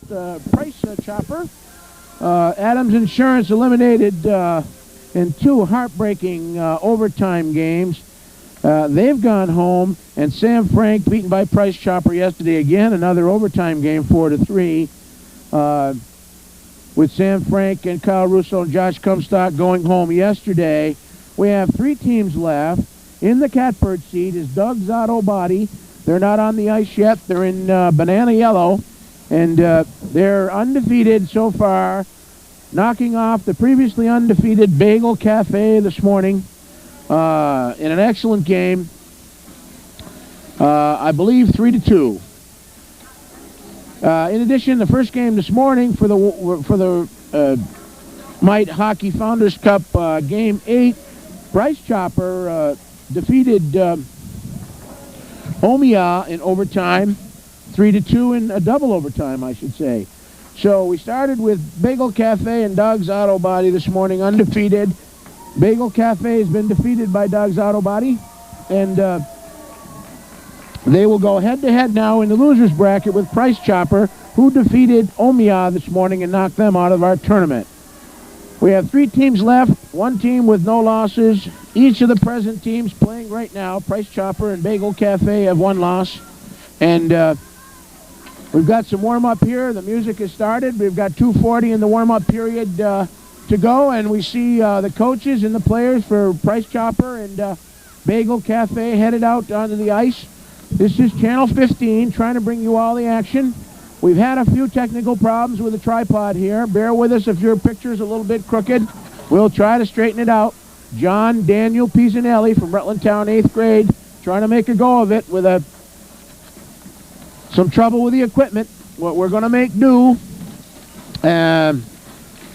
lost Price Chopper. Adams Insurance eliminated in 2 heartbreaking overtime games. They've gone home, and Sam Frank beaten by Price Chopper yesterday again. Another overtime game, 4-3. With Sam Frank and Kyle Russo and Josh Comstock going home yesterday. We have 3 teams left. In the catbird seat is Doug's Auto Body. They're not on the ice yet. They're in banana yellow, and they're undefeated so far, knocking off the previously undefeated Bagel Cafe this morning in an excellent game. I believe 3-2. In addition, the first game this morning for the Mite Hockey Founders Cup Game 8, Price Chopper defeated Omiya in overtime, 3-2 in a double overtime, I should say. So we started with Bagel Cafe and Doug's Auto Body this morning, undefeated. Bagel Cafe has been defeated by Doug's Auto Body, and they will go head-to-head now in the loser's bracket with Price Chopper, who defeated Omiya this morning and knocked them out of our tournament. We have 3 teams left, 1 team with no losses. Each of the present teams playing right now, Price Chopper and Bagel Cafe, have 1 loss. And we've got some warm-up here. The music has started. We've got 2:40 in the warm-up period to go, and we see the coaches and the players for Price Chopper and Bagel Cafe headed out onto the ice. This is Channel 15 trying to bring you all the action. We've had a few technical problems with the tripod here. Bear with us if your picture's a little bit crooked. We'll try to straighten it out. John Daniel Pisanelli from Rutland Town, 8th grade, trying to make a go of it with some trouble with the equipment. What we're going to make do. Tom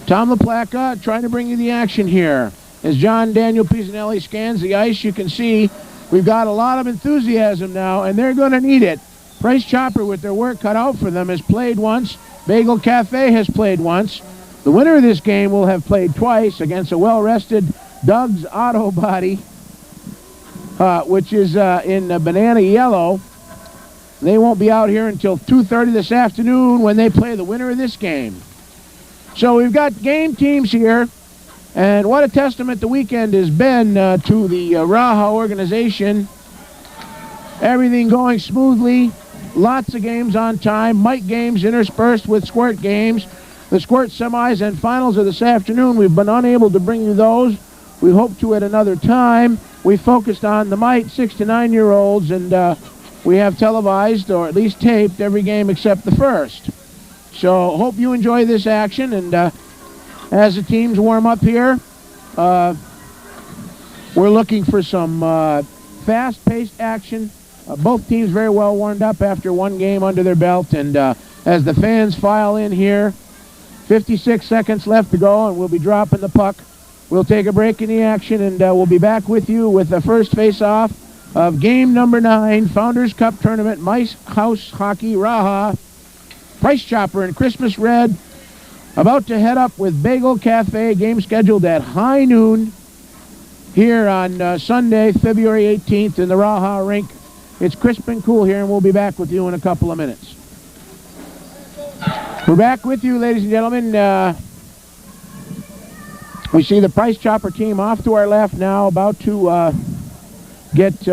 LaPlaca trying to bring you the action here. As John Daniel Pisanelli scans the ice, you can see we've got a lot of enthusiasm now, and they're going to need it. Price Chopper, with their work cut out for them, has played once. Bagel Cafe has played once. The winner of this game will have played twice against a well-rested Doug's Auto Body, which is in banana yellow. They won't be out here until 2:30 this afternoon when they play the winner of this game. So we've got game teams here, and what a testament the weekend has been to the RAHA organization. Everything going smoothly. Lots of games on time. Mite games interspersed with squirt games. The squirt semis and finals are this afternoon. We've been unable to bring you those. We hope to at another time. We focused on the Mite 6 to 9-year-olds, and we have televised, or at least taped, every game except the first. So hope you enjoy this action, and as the teams warm up here, we're looking for some fast-paced action. Both teams very well warmed up after 1 game under their belt, and as the fans file in here, 56 seconds left to go, and we'll be dropping the puck. We'll take a break in the action, and we'll be back with you with the first face-off of game number 9, Founders Cup Tournament, Mice House Hockey, RAHA. Price Chopper in Christmas red, about to head up with Bagel Cafe, game scheduled at high noon here on Sunday, February 18th in the RAHA rink. It's crisp and cool here, and we'll be back with you in a couple of minutes. We're back with you, ladies and gentlemen. We see the Price Chopper team off to our left now, about to get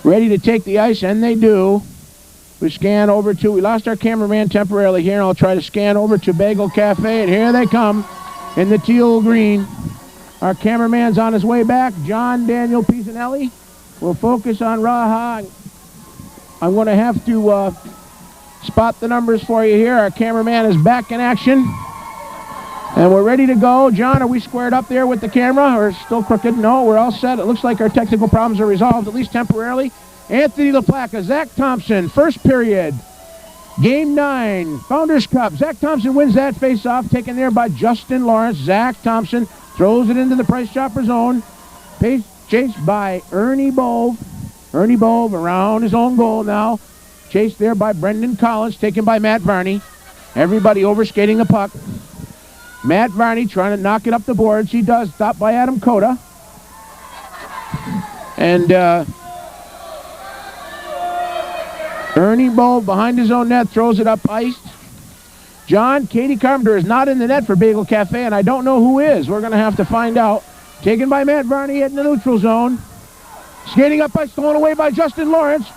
ready to take the ice, and they do. We scan over to, we lost our cameraman temporarily here, and I'll try to scan over to Bagel Cafe, and here they come in the teal green. Our cameraman's on his way back, John Daniel Pisanelli. We'll focus on RAHA. I'm going to have to spot the numbers for you here. Our cameraman is back in action, and we're ready to go. John, are we squared up there with the camera, or still crooked? No, we're all set. It looks like our technical problems are resolved, at least temporarily. Anthony LaPlaca, Zach Thompson, first period. Game 9, Founders Cup. Zach Thompson wins that face-off, taken there by Justin Lawrence. Zach Thompson throws it into the Price Chopper zone. Chased by Ernie Bove. Ernie Bove around his own goal now. Chased there by Brendan Collins, taken by Matt Varney. Everybody overskating the puck. Matt Varney trying to knock it up the boards. He does, stopped by Adam Cota. And Ernie Bove behind his own net, throws it up iced. John, Katie Carpenter is not in the net for Bagel Cafe, and I don't know who is. We're going to have to find out. Taken by Matt Varney in the neutral zone. Skating up ice, stolen away by Justin Lawrence.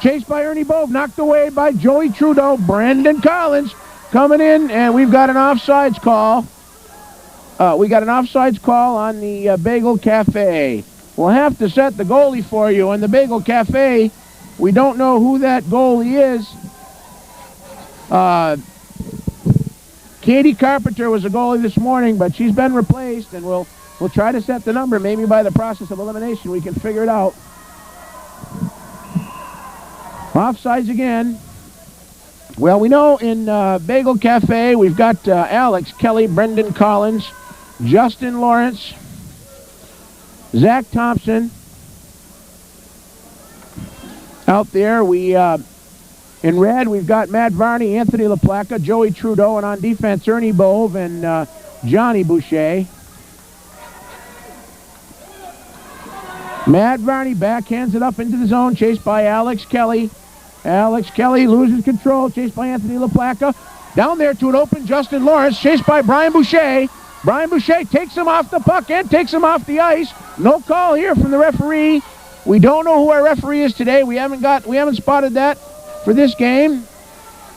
Chased by Ernie Bove, knocked away by Joey Trudeau. Brendan Collins coming in, and we've got an offsides call. We got an offsides call on the Bagel Cafe. We'll have to set the goalie for you. And the Bagel Cafe, we don't know who that goalie is. Katie Carpenter was a goalie this morning, but she's been replaced, and we'll try to set the number. Maybe by the process of elimination we can figure it out. Offsides again. Well, we know in Bagel Cafe we've got Alex Kelly, Brendan Collins, Justin Lawrence, Zach Thompson out there. In red, we've got Matt Varney, Anthony LaPlaca, Joey Trudeau, and on defense, Ernie Bove and Johnny Boucher. Matt Varney backhands it up into the zone, chased by Alex Kelly. Alex Kelly loses control, chased by Anthony LaPlaca. Down there to an open Justin Lawrence, chased by Brian Boucher. Brian Boucher takes him off the puck and takes him off the ice. No call here from the referee. We don't know who our referee is today. We haven't spotted that for this game.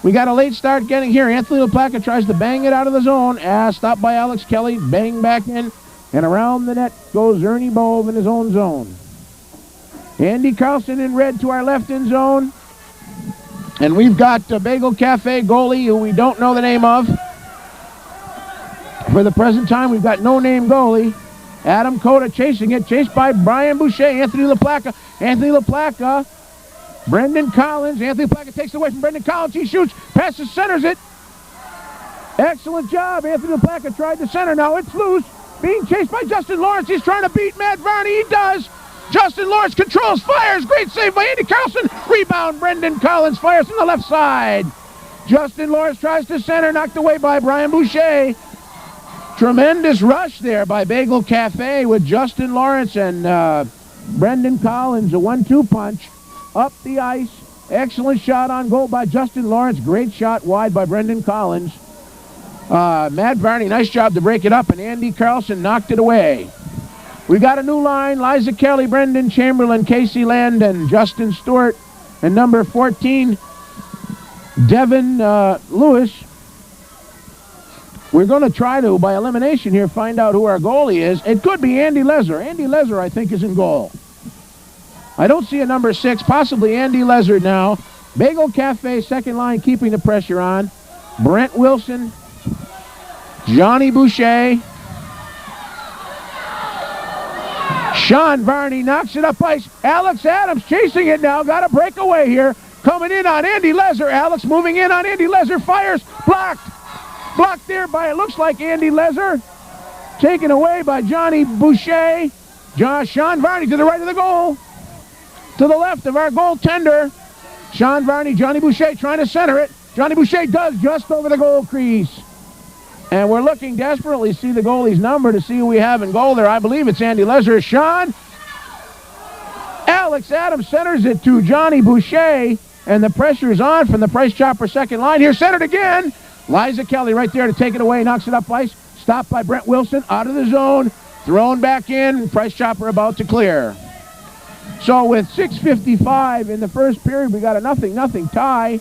We got a late start getting here. Anthony LaPlaca tries to bang it out of the zone. Stopped by Alex Kelly. Bang back in. And around the net goes Ernie Bove in his own zone. Andy Carlson in red to our left in zone. And we've got the Bagel Cafe goalie who we don't know the name of. For the present time, we've got no name goalie. Adam Cota chasing it. Chased by Brian Boucher. Anthony LaPlaca. Anthony LaPlaca. Brendan Collins. Anthony LaPlaca takes it away from Brendan Collins. He shoots. Passes, centers it. Excellent job. Anthony LaPlaca tried to center. Now it's loose. Being chased by Justin Lawrence. He's trying to beat Matt Varney. He does. Justin Lawrence controls, fires. Great save by Andy Carlson. Rebound. Brendan Collins fires from the left side. Justin Lawrence tries to center. Knocked away by Brian Boucher. Tremendous rush there by Bagel Cafe with Justin Lawrence and Brendan Collins. A 1-2 punch up the ice. Excellent shot on goal by Justin Lawrence. Great shot wide by Brendan Collins. Matt Varney, nice job to break it up, and Andy Carlson knocked it away. We got a new line. Liza Kelly, Brendan Chamberlain, Casey Land, and Justin Stewart. And number 14, Devin Lewis. We're going to try to, by elimination here, find out who our goalie is. It could be Andy Lezer. Andy Lezer, I think, is in goal. I don't see a number 6, possibly Andy Lezer now. Bagel Cafe, second line, keeping the pressure on. Brent Wilson, Johnny Boucher. Sean Varney knocks it up ice. Alex Adams chasing it now. Got a breakaway here. Coming in on Andy Lezer. Alex moving in on Andy Lezer. Fires. Blocked. Blocked there by, it looks like, Andy Lezer. Taken away by Johnny Boucher. Sean Varney to the right of the goal. To the left of our goaltender. Sean Varney, Johnny Boucher trying to center it. Johnny Boucher does just over the goal crease. And we're looking desperately to see the goalie's number to see who we have in goal there. I believe it's Andy Lezer. Sean. Alex Adams centers it to Johnny Boucher. And the pressure is on from the Price Chopper second line. Here, centered again. Liza Kelly right there to take it away. Knocks it up ice. Stopped by Brent Wilson. Out of the zone. Thrown back in. Price Chopper about to clear. So with 6:55 in the first period, we got a 0-0 tie.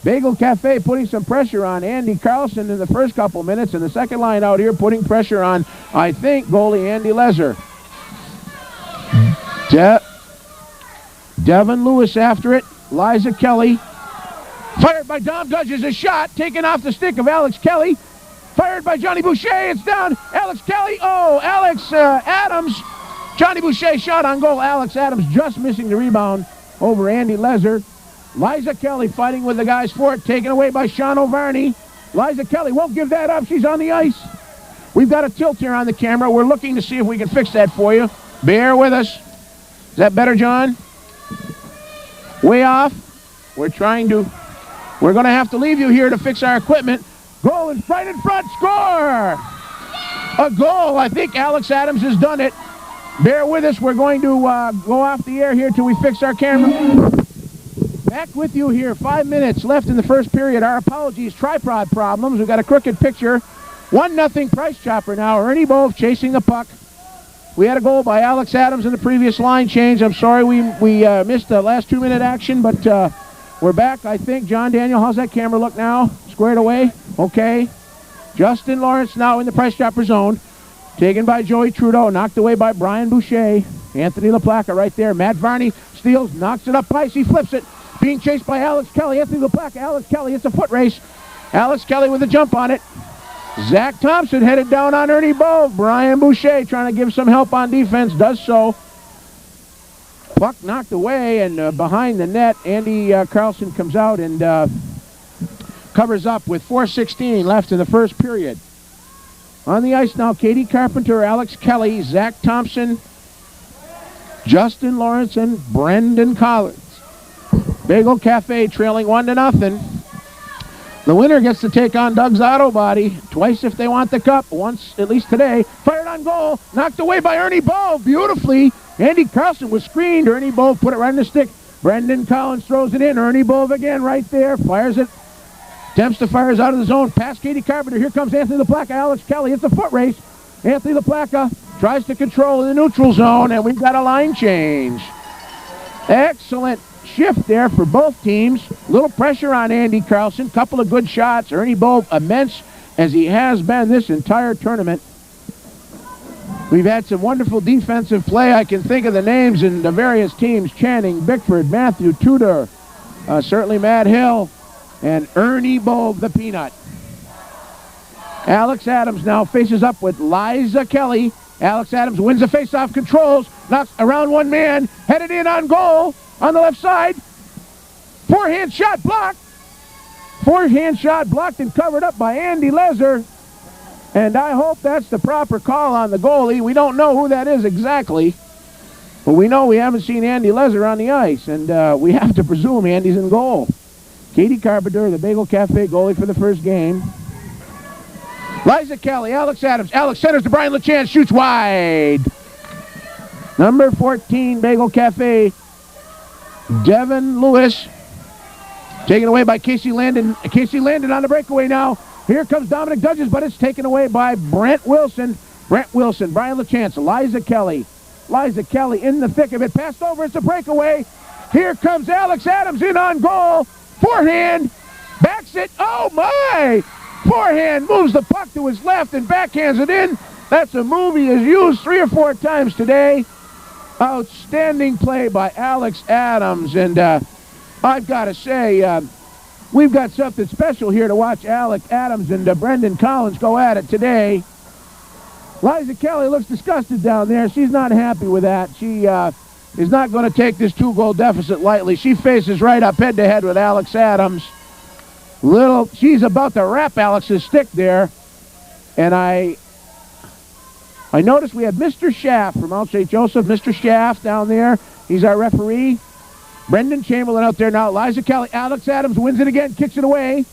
Bagel Cafe putting some pressure on Andy Carlson in the first couple minutes, and the second line out here putting pressure on, I think, goalie Andy Lezer. Devin Lewis after it. Liza Kelly. Fired by Dom Dudges, a shot taken off the stick of Alex Kelly. Fired by Johnny Boucher. It's down. Alex Kelly. Oh, Alex Adams. Johnny Boucher shot on goal. Alex Adams just missing the rebound over Andy Lezer. Liza Kelly fighting with the guys for it. Taken away by Sean O'Varney. Liza Kelly won't give that up. She's on the ice. We've got a tilt here on the camera. We're looking to see if we can fix that for you. Bear with us. Is that better, John? Way off. We're going to have to leave you here to fix our equipment. Goal is right in front. Score! A goal. I think Alex Adams has done it. Bear with us. We're going to go off the air here till we fix our camera. Back with you here. 5 minutes left in the first period. Our apologies. Tripod problems. We've got a crooked picture. 1-0 Price Chopper now. Ernie Bove chasing the puck. We had a goal by Alex Adams in the previous line change. I'm sorry we missed the last 2-minute action, but we're back, I think. John Daniel, how's that camera look now? Squared away? Okay. Justin Lawrence now in the Price Chopper zone. Taken by Joey Trudeau. Knocked away by Brian Boucher. Anthony LaPlaca right there. Matt Varney steals, knocks it up ice. He flips it. Being chased by Alex Kelly. Anthony LaPlaca. Alex Kelly. It's a foot race. Alex Kelly with a jump on it. Zach Thompson headed down on Ernie Bove. Brian Boucher trying to give some help on defense. Does so. Puck knocked away, and behind the net, Andy Carlson comes out and covers up with 4:16 left in the first period. On the ice now, Katie Carpenter, Alex Kelly, Zach Thompson, Justin Lawrence, and Brendan Collins. Bagel Cafe trailing 1-0. The winner gets to take on Doug's Auto Body twice if they want the cup, once at least today. Fired on goal, knocked away by Ernie Bove beautifully. Andy Carlson was screened. Ernie Bove put it right in the stick. Brendan Collins throws it in. Ernie Bove again right there, fires it. Attempts to fire out of the zone. Past Katie Carpenter. Here comes Anthony LaPlaca, Alex Kelly. It's a foot race. Anthony LaPlaca tries to control in the neutral zone, and we've got a line change. Excellent shift there for both teams. Little pressure on Andy Carlson. Couple of good shots. Ernie Bove immense as he has been this entire tournament. We've had some wonderful defensive play. I can think of the names in the various teams. Channing, Bickford, Matthew Tudor, certainly Matt Hill, and Ernie Bove, the Peanut. Alex Adams now faces up with Liza Kelly. Alex Adams wins the faceoff, controls, knocks around one man, headed in on goal on the left side. Forehand shot blocked. Forehand shot blocked and covered up by Andy Lezer. And I hope that's the proper call on the goalie. We don't know who that is exactly, but we know we haven't seen Andy Lezer on the ice, and we have to presume Andy's in goal. Katie Carpenter, the Bagel Cafe goalie for the first game. Liza Kelly, Alex Adams. Alex centers to Brian LaChance, shoots wide. Number 14, Bagel Cafe, Devin Lewis. Taken away by Casey Landon. Casey Landon on the breakaway now. Here comes Dominic Dudges, but it's taken away by Brent Wilson. Brent Wilson, Brian LaChance, Liza Kelly. Liza Kelly in the thick of it. Passed over, it's a breakaway. Here comes Alex Adams in on goal. Forehand, backs it. Oh my! Forehand moves the puck to his left and backhands it in. That's a move he has used 3 or 4 times today. Outstanding play by Alex Adams. And I've got to say, we've got something special here to watch Alex Adams and Brendan Collins go at it today. Liza Kelly looks disgusted down there. She's not happy with that. She is not going to take this 2-goal deficit lightly. She faces right up head-to-head with Alex Adams. She's about to wrap Alex's stick there. And I noticed we had Mr. Schaff from Mount St. Joseph. Mr. Schaff down there. He's our referee. Brendan Chamberlain out there now. Liza Kelly. Alex Adams wins it again. Kicks it away.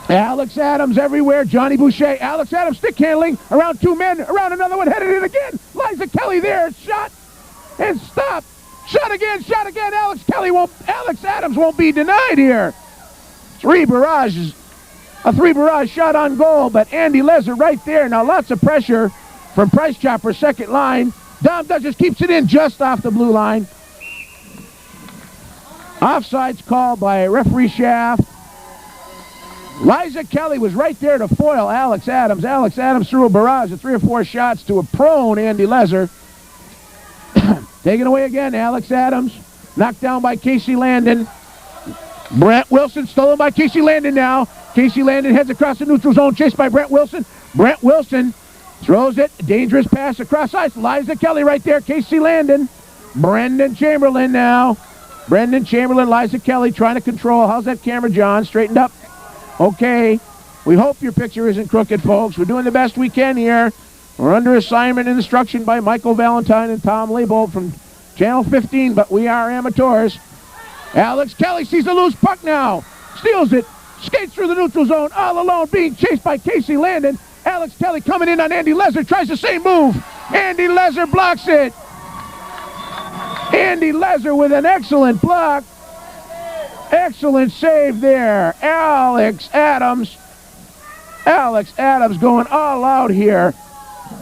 Alex Adams everywhere. Johnny Boucher. Alex Adams stick handling. Around 2 men. Around another one. Headed in again. Liza Kelly there. Shot. And stop. Shot again. Shot again. Alex Adams won't be denied here. 3 barrages. A 3-barrage shot on goal. But Andy Lezer right there. Now lots of pressure from Price Chopper. Second line. Dom Dudges keeps it in just off the blue line. Offside's called by referee Schaff. Liza Kelly was right there to foil Alex Adams. Alex Adams threw a barrage of 3 or 4 shots to a prone Andy Lezer. Taken away again, Alex Adams. Knocked down by Casey Landon. Brent Wilson stolen by Casey Landon now. Casey Landon heads across the neutral zone, chased by Brent Wilson. Brent Wilson throws it. Dangerous pass across ice. Liza Kelly right there. Casey Landon. Brendan Chamberlain now. Brendan Chamberlain, Liza Kelly trying to control. How's that camera, John? Straightened up? Okay. We hope your picture isn't crooked, folks. We're doing the best we can here. We're under assignment and instruction by Michael Valentine and Tom Leibold from Channel 15, but we are amateurs. Alex Kelly sees a loose puck now. Steals it. Skates through the neutral zone all alone, being chased by Casey Landon. Alex Kelly coming in on Andy Lezer. Tries the same move. Andy Lezer blocks it. Andy Lezer with an excellent block. Excellent save there. Alex Adams going all out here.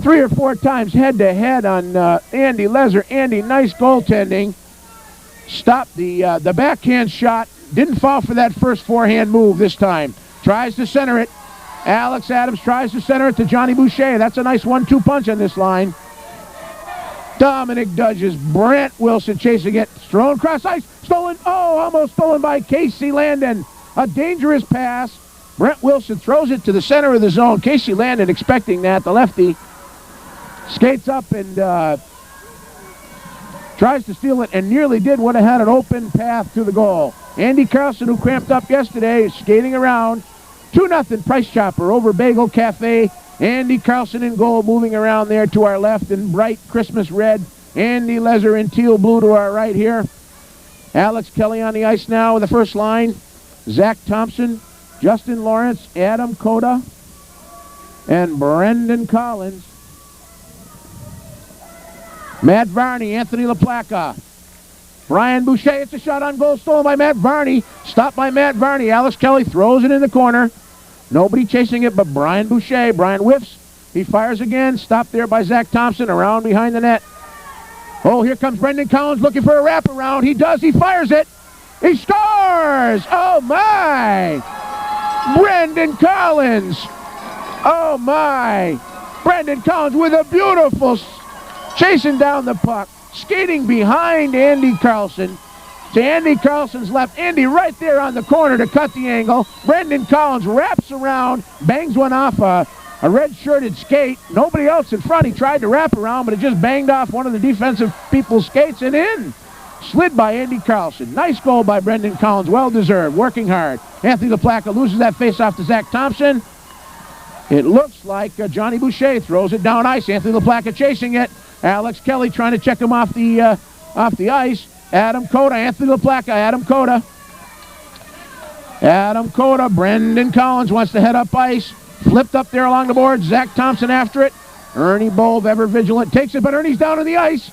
3 or 4 times head-to-head on Andy Lezer. Andy, nice goaltending. Stopped the backhand shot. Didn't fall for that first forehand move this time. Tries to center it. Alex Adams tries to center it to Johnny Boucher. That's a nice 1-2 punch on this line. Dominic dodges. Brent Wilson chasing it. Thrown across ice. Stolen. Oh, almost stolen by Casey Landon. A dangerous pass. Brent Wilson throws it to the center of the zone. Casey Landon expecting that. The lefty skates up and tries to steal it and nearly did. Would have had an open path to the goal. Andy Carlson, who cramped up yesterday, is skating around. 2-0 Price Chopper over Bagel Cafe. Andy Carlson in goal, moving around there to our left in bright Christmas red. Andy Lezer in teal blue to our right here. Alex Kelly on the ice now with the first line. Zach Thompson, Justin Lawrence, Adam Coda, and Brendan Collins. Matt Varney, Anthony LaPlaca. Brian Boucher, it's a shot on goal, stolen by Matt Varney. Stopped by Matt Varney. Alex Kelly throws it in the corner. Nobody chasing it but Brian Boucher. Brian whiffs. He fires again. Stopped there by Zach Thompson, around behind the net. Oh, here comes Brendan Collins looking for a wraparound. He does. He fires it. He scores! Oh, my! Brendan Collins! Oh, my! Brendan Collins with a beautiful chasing down the puck. Skating behind Andy Carlson to Andy Carlson's left. Andy right there on the corner to cut the angle. Brendan Collins wraps around, bangs one off a red-shirted skate. Nobody else in front. He tried to wrap around, but it just banged off one of the defensive people's skates and in. Slid by Andy Carlson. Nice goal by Brendan Collins. Well-deserved. Working hard. Anthony LaPlaca loses that face-off to Zach Thompson. It looks like Johnny Boucher throws it down ice. Anthony LaPlaca chasing it. Alex Kelly trying to check him off the ice. Adam Coda, Anthony LaPlaca, Adam Coda. Adam Coda, Brendan Collins wants to head up ice. Flipped up there along the board. Zach Thompson after it. Ernie Bove, ever vigilant, takes it, but Ernie's down on the ice.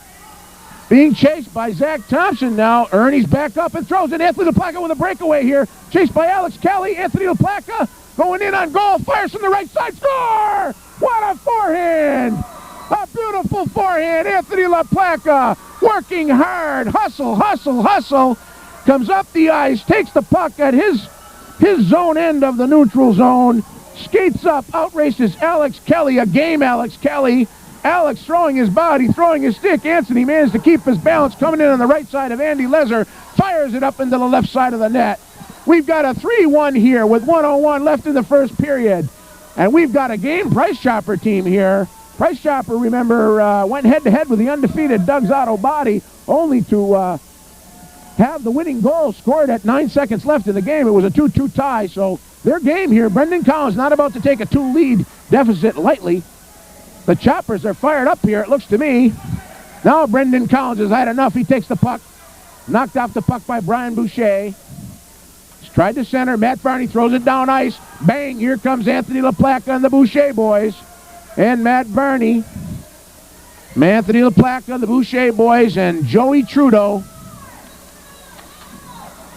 Being chased by Zach Thompson now. Ernie's back up and throws it. Anthony LaPlaca with a breakaway here. Chased by Alex Kelly. Anthony LaPlaca going in on goal. Fires from the right side. Score! What a forehand! A beautiful forehand. Anthony LaPlaca working hard. Hustle, hustle, hustle. Comes up the ice. Takes the puck at his zone end of the neutral zone. Skates up. Outraces Alex Kelly. A game Alex Kelly. Alex throwing his body, throwing his stick. Anthony managed to keep his balance. Coming in on the right side of Andy Lezer. Fires it up into the left side of the net. We've got a 3-1 here with 1:01 left in the first period. And we've got a game Price Chopper team here. Price Chopper, remember, went head-to-head with the undefeated Doug's Auto Body, only to have the winning goal scored at 9 seconds left in the game. It was a 2-2 tie, so their game here, Brendan Collins not about to take a 2-lead deficit lightly. The Choppers are fired up here, it looks to me. Now Brendan Collins has had enough. He takes the puck. Knocked off the puck by Brian Boucher. He's tried to center. Matt Varney throws it down ice. Bang, here comes Anthony LaPlaca and the Boucher boys. And Matt Varney, Anthony LaPlaca, the Boucher boys, and Joey Trudeau.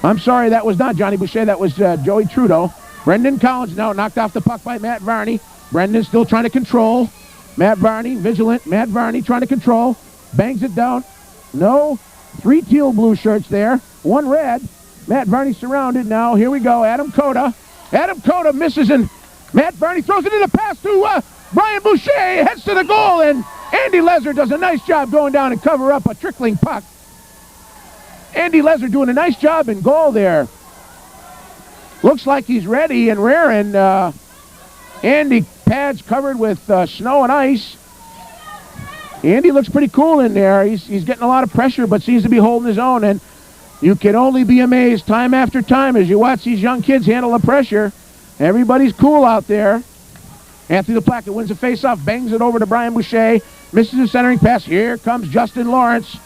I'm sorry, that was not Johnny Boucher, that was Joey Trudeau. Brendan Collins now knocked off the puck by Matt Varney. Brendan still trying to control. Matt Varney, vigilant. Matt Varney trying to control. Bangs it down. No. 3 teal blue shirts there. 1 red. Matt Varney surrounded now. Here we go. Adam Coda. Adam Coda misses and Matt Varney throws it in a pass to Brian Boucher. Heads to the goal and Andy Lezer does a nice job going down and cover up a trickling puck. Andy Lezer doing a nice job in goal there. Looks like he's ready and raring. Andy pads covered with snow and ice. Andy looks pretty cool in there. He's getting a lot of pressure, but seems to be holding his own. And you can only be amazed time after time as you watch these young kids handle the pressure. Everybody's cool out there. Anthony LaPlaca wins the faceoff, bangs it over to Brian Boucher. Misses the centering pass. Here comes Justin Lawrence.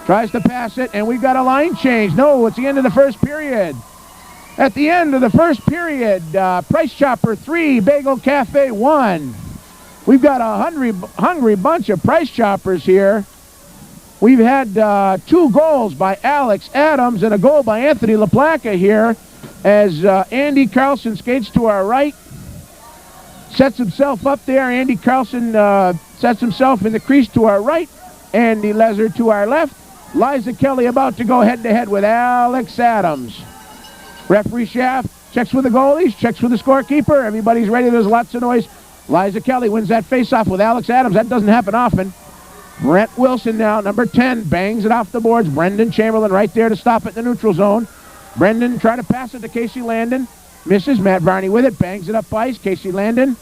Tries to pass it, and we've got a line change. No, it's the end of the first period. At the end of the first period, Price Chopper 3, Bagel Cafe 1. We've got a hungry bunch of Price Choppers here. We've had 2 goals by Alex Adams and a goal by Anthony LaPlaca here as Andy Carlson skates to our right. Sets himself up there. Andy Carlson sets himself in the crease to our right. Andy Lezer to our left. Liza Kelly about to go head-to-head with Alex Adams. Referee Shaft checks with the goalies, checks with the scorekeeper. Everybody's ready. There's lots of noise. Liza Kelly wins that face-off with Alex Adams. That doesn't happen often. Brent Wilson now, number 10, bangs it off the boards. Brendan Chamberlain right there to stop it in the neutral zone. Brendan trying to pass it to Casey Landon. Misses. Matt Barney with it. Bangs it up ice. Casey Landon.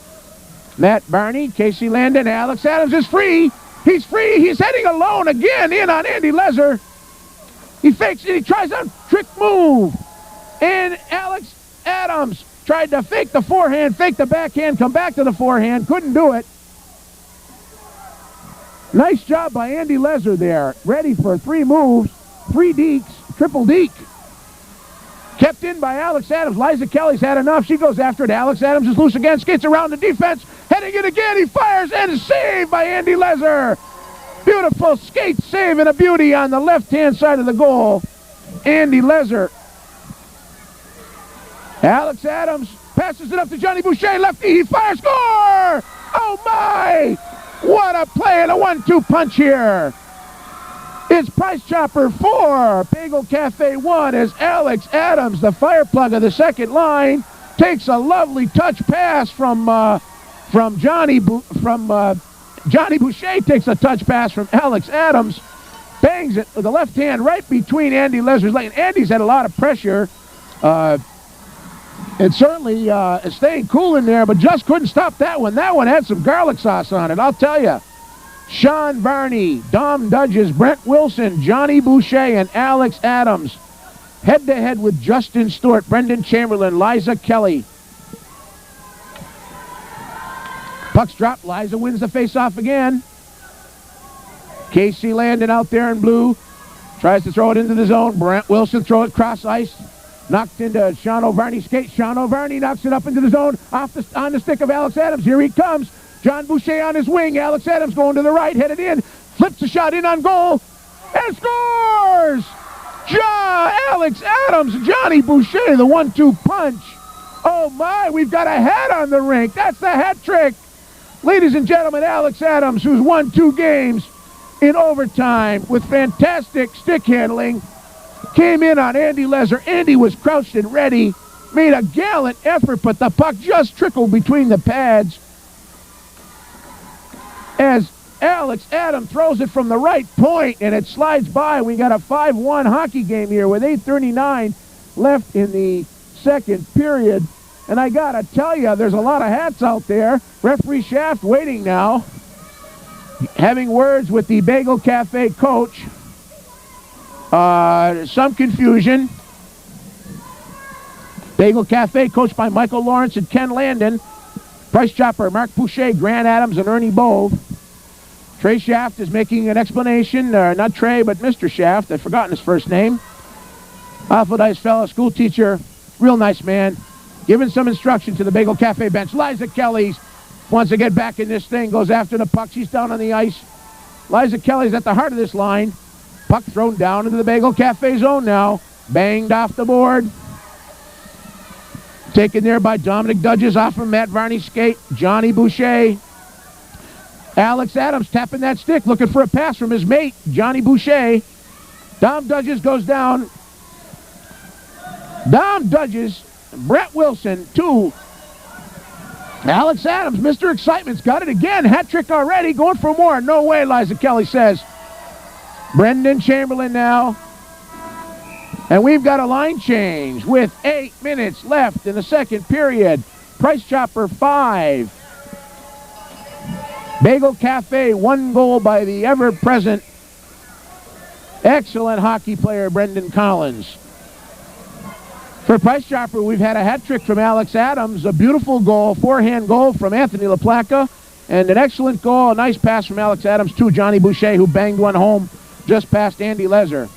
Matt Barney. Casey Landon. Alex Adams is free. He's free. He's heading alone again in on Andy Lezer. He fakes it. He tries a trick move. And Alex Adams tried to fake the forehand, fake the backhand, come back to the forehand. Couldn't do it. Nice job by Andy Lezer there. Ready for 3 moves, 3 dekes, triple deke. Kept in by Alex Adams. Liza Kelly's had enough. She goes after it. Alex Adams is loose again. Skates around the defense. Heading it again. He fires and is saved by Andy Lezer. Beautiful skate save and a beauty on the left-hand side of the goal. Andy Lezer. Alex Adams passes it up to Johnny Boucher. Lefty. He fires. Score! Oh, my! What a play and a 1-2 punch here. It's Price Chopper 4, Bagel Cafe 1 as Alex Adams, the fire plug of the second line, takes a lovely touch pass from Johnny Boucher takes a touch pass from Alex Adams, bangs it with the left hand right between Andy Lezer's leg. Andy's had a lot of pressure and certainly is staying cool in there, but just couldn't stop that one. That one had some garlic sauce on it, I'll tell you. Sean Varney, Dom Dudges, Brent Wilson, Johnny Boucher, and Alex Adams. Head-to-head with Justin Stewart, Brendan Chamberlain, Liza Kelly. Puck's dropped. Liza wins the face-off again. Casey Landon out there in blue. Tries to throw it into the zone. Brent Wilson throw it cross ice. Knocked into Sean O'Varney's skate. Sean O'Varney knocks it up into the zone. On the stick of Alex Adams. Here he comes. John Boucher on his wing. Alex Adams going to the right, headed in. Flips the shot in on goal. And scores! Alex Adams, Johnny Boucher, the 1-2 punch. Oh my, we've got a hat on the rink. That's the hat trick. Ladies and gentlemen, Alex Adams, who's won 2 games in overtime with fantastic stick handling, came in on Andy Lezer. Andy was crouched and ready, made a gallant effort, but the puck just trickled between the pads as Alex Adams throws it from the right point, and it slides by. We got a 5-1 hockey game here with 8:39 left in the second period. And I got to tell you, there's a lot of hats out there. Referee Shaft waiting now, having words with the Bagel Cafe coach. Some confusion. Bagel Cafe coached by Michael Lawrence and Ken Landon. Price Chopper, Mark Boucher, Grant Adams, and Ernie Bove. Trey Shaft is making an explanation. Not Trey, but Mr. Shaft. I've forgotten his first name. Awful nice fellow, school teacher, real nice man. Giving some instruction to the Bagel Cafe bench. Liza Kelly wants to get back in this thing, goes after the puck. She's down on the ice. Liza Kelly's at the heart of this line. Puck thrown down into the Bagel Cafe zone now. Banged off the board. Taken there by Dominic Dudges off of Matt Varney's skate. Johnny Boucher. Alex Adams tapping that stick, looking for a pass from his mate, Johnny Boucher. Dom Dudges goes down. Dom Dudges, Brett Wilson, 2. Alex Adams, Mr. Excitement's got it again. Hat trick already, going for more. No way, Liza Kelly says. Brendan Chamberlain now. And we've got a line change with 8 minutes left in the second period. Price Chopper 5. Bagel Cafe, 1 goal by the ever-present excellent hockey player Brendan Collins. For Price Chopper, we've had a hat trick from Alex Adams, a beautiful goal, forehand goal from Anthony LaPlaca, and an excellent goal, a nice pass from Alex Adams to Johnny Boucher, who banged one home just past Andy Lezer.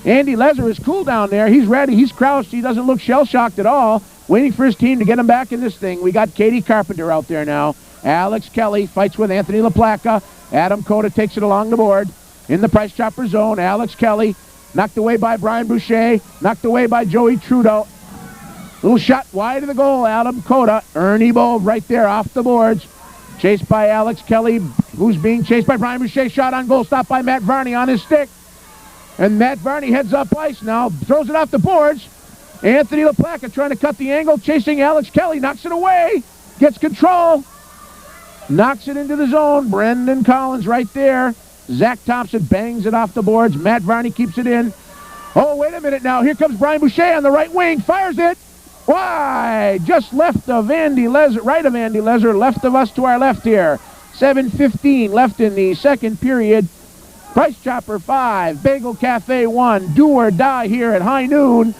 Andy Lezer is cool down there. He's ready. He's crouched. He doesn't look shell-shocked at all, waiting for his team to get him back in this thing. We got Katie Carpenter out there now. Alex Kelly fights with Anthony LaPlaca. Adam Cota takes it along the board. in the Price Chopper zone. Alex Kelly knocked away by Brian Boucher, knocked away by Joey Trudeau. Little shot wide of the goal, Adam Coda. Ernie Bove right there off the boards. Chased by Alex Kelly, who's being chased by Brian Boucher. Shot on goal, stopped by Matt Varney on his stick. And Matt Varney heads up ice now, throws it off the boards. Anthony LaPlaca trying to cut the angle, chasing Alex Kelly, knocks it away, gets control, knocks it into the zone. Brendan Collins right there. Zach Thompson bangs it off the boards. Matt Varney keeps it in. Oh, wait a minute now. Here comes Brian Boucher on the right wing, fires it. Why? Just left of Andy Lezer, right of Andy Lezer, left of us to our left here. 7:15 left in the second period. Price Chopper 5, Bagel Cafe 1, do or die here at high noon.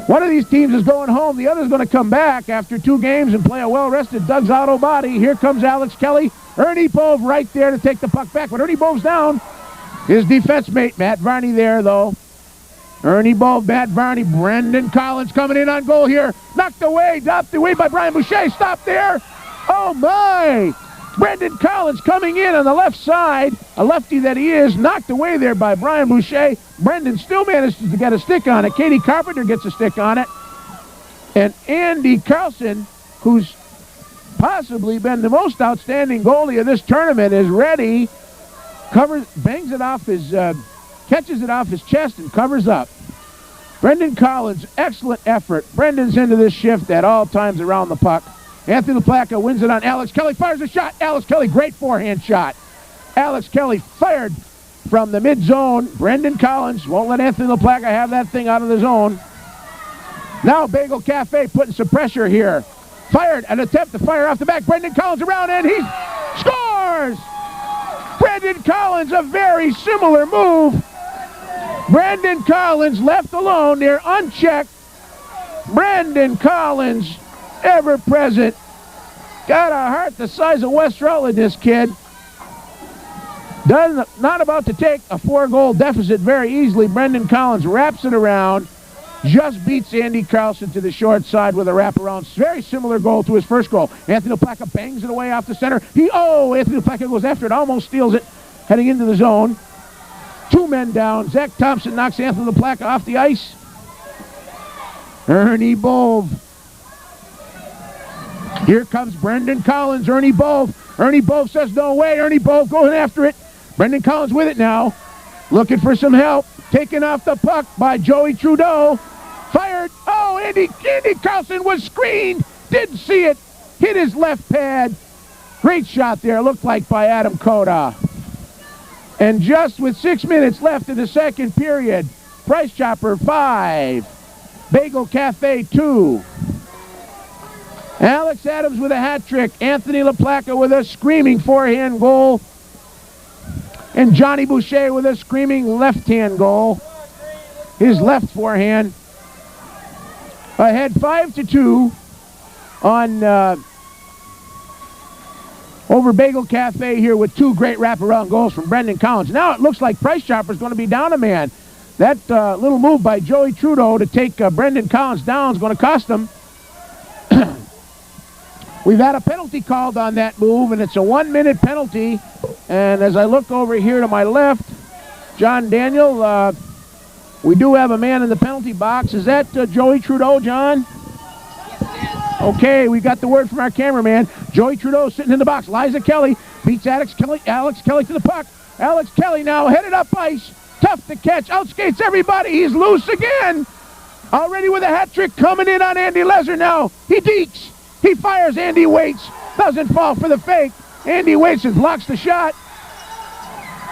One of these teams is going home. The other's going to come back after 2 games and play a well-rested Doug's Auto Body. Here comes Alex Kelly. Ernie Bove right there to take the puck back. But Ernie Bove's down. His defense mate, Matt Varney there, though. Ernie Bove, Matt Varney, Brendan Collins coming in on goal here. Knocked away, dropped away by Brian Boucher. Stop there. Oh, my. Brendan Collins coming in on the left side. A lefty that he is, knocked away there by Brian Boucher. Brendan still manages to get a stick on it. Katie Carpenter gets a stick on it. And Andy Carlson, who's possibly been the most outstanding goalie of this tournament, is ready. Bangs it off his, catches it off his chest and covers up. Brendan Collins, excellent effort. Brendan's into this shift at all times around the puck. Anthony LaPlaca wins it on Alex Kelly, fires a shot. Alex Kelly, great forehand shot. Alex Kelly fired from the mid-zone. Brendan Collins won't let Anthony LaPlaca have that thing out of the zone. Now Bagel Cafe putting some pressure here. Fired, an attempt to fire off the back. Brendan Collins around and he scores! Brendan Collins, a very similar move. Brendan Collins left alone there, unchecked. Brendan Collins, ever present. Got a heart the size of West Rutland, this kid. Not about to take a 4-goal deficit very easily. Brendan Collins wraps it around. Just beats Andy Carlson to the short side with a wraparound. Very similar goal to his first goal. Anthony LaPlaca bangs it away off the center. Anthony LaPlaca goes after it, almost steals it, heading into the zone. 2 men down. Zach Thompson knocks Anthony LaPlaca off the ice. Ernie Bove. Here comes Brendan Collins, Ernie Bove. Ernie Bove says no way. Ernie Bove going after it. Brendan Collins with it now. Looking for some help. Taken off the puck by Joey Trudeau. Fired. Oh, Andy Carlson was screened. Didn't see it. Hit his left pad. Great shot there. Looked like by Adam Coda. And just with 6 minutes left in the second period, Price Chopper 5, Bagel Cafe 2. Alex Adams with a hat trick. Anthony LaPlaca with a screaming forehand goal. And Johnny Boucher with a screaming left-hand goal. His left forehand. Ahead 5-2 on over Bagel Cafe here with 2 great wraparound goals from Brendan Collins. Now it looks like Price Chopper's going to be down a man. That little move by Joey Trudeau to take Brendan Collins down is going to cost him. We've had a penalty called on that move, and it's a 1-minute penalty. And as I look over here to my left, John Daniel, we do have a man in the penalty box. Is that Joey Trudeau, John? Okay, we got the word from our cameraman. Joey Trudeau sitting in the box. Liza Kelly beats Alex Kelly to the puck. Alex Kelly now headed up ice. Tough to catch. Outskates everybody. He's loose again. Already with a hat trick coming in on Andy Lezer now. He deeks. He fires. Andy waits. Doesn't fall for the fake. Andy waits and blocks the shot.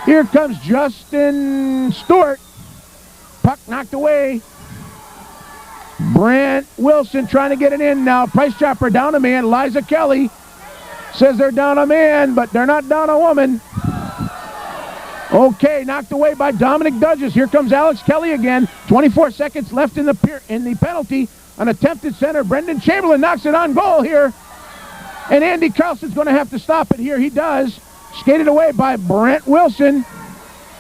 Here comes Justin Stewart. Puck knocked away. Brant Wilson trying to get it in now. Price Chopper down a man. Liza Kelly says they're down a man, but they're not down a woman. Okay, knocked away by Dominic Dudges. Here comes Alex Kelly again. 24 seconds left in the penalty. An attempted center. Brendan Chamberlain knocks it on goal here. And Andy Carlson's going to have to stop it here. He does. Skated away by Brent Wilson.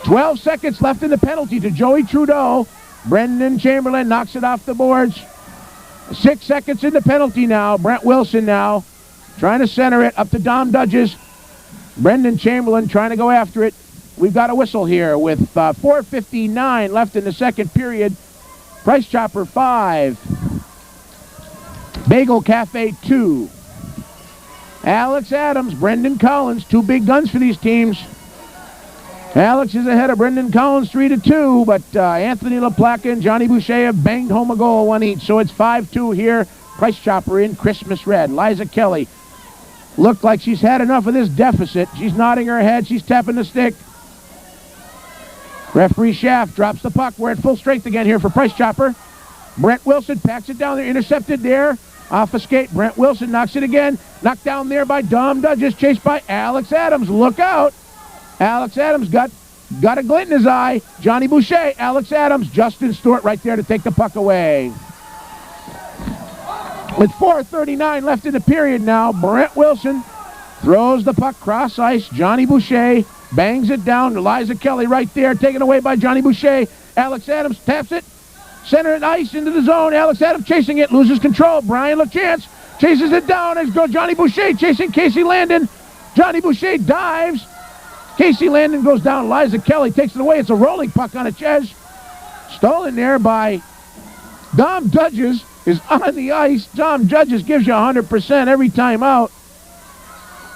12 seconds left in the penalty to Joey Trudeau. Brendan Chamberlain knocks it off the boards. 6 seconds in the penalty now. Brent Wilson now trying to center it up to Dom Dudges. Brendan Chamberlain trying to go after it. we've got a whistle here with 4:59 left in the second period. Price Chopper 5. Bagel Cafe 2. Alex Adams, Brendan Collins, 2 big guns for these teams. Alex is ahead of Brendan Collins 3-2, but Anthony LaPlaca and Johnny Boucher have banged home a goal, 1 each. So it's 5-2 here. Price Chopper in Christmas red. Liza Kelly looked like she's had enough of this deficit. She's nodding her head. She's tapping the stick. Referee Schaff drops the puck. We're at full strength again here for Price Chopper. Brent Wilson packs it down there. Intercepted there. Off a skate. Brent Wilson knocks it again. Knocked down there by Dom Dudges. Chased by Alex Adams. Look out. Alex Adams got a glint in his eye. Johnny Boucher, Alex Adams, Justin Stewart right there to take the puck away. With 4:39 left in the period now, Brent Wilson throws the puck cross ice. Johnny Boucher bangs it down to Liza Kelly right there, taken away by Johnny Boucher. Alex Adams taps it, center and ice into the zone. Alex Adams chasing it, loses control. Brian LaChance chases it down as goes Johnny Boucher chasing Casey Landon. Johnny Boucher dives. Casey Landon goes down. Liza Kelly takes it away. It's a rolling puck on its edge. Stolen there by Dom Dudges is on the ice. Dom Dudges gives you 100% every time out.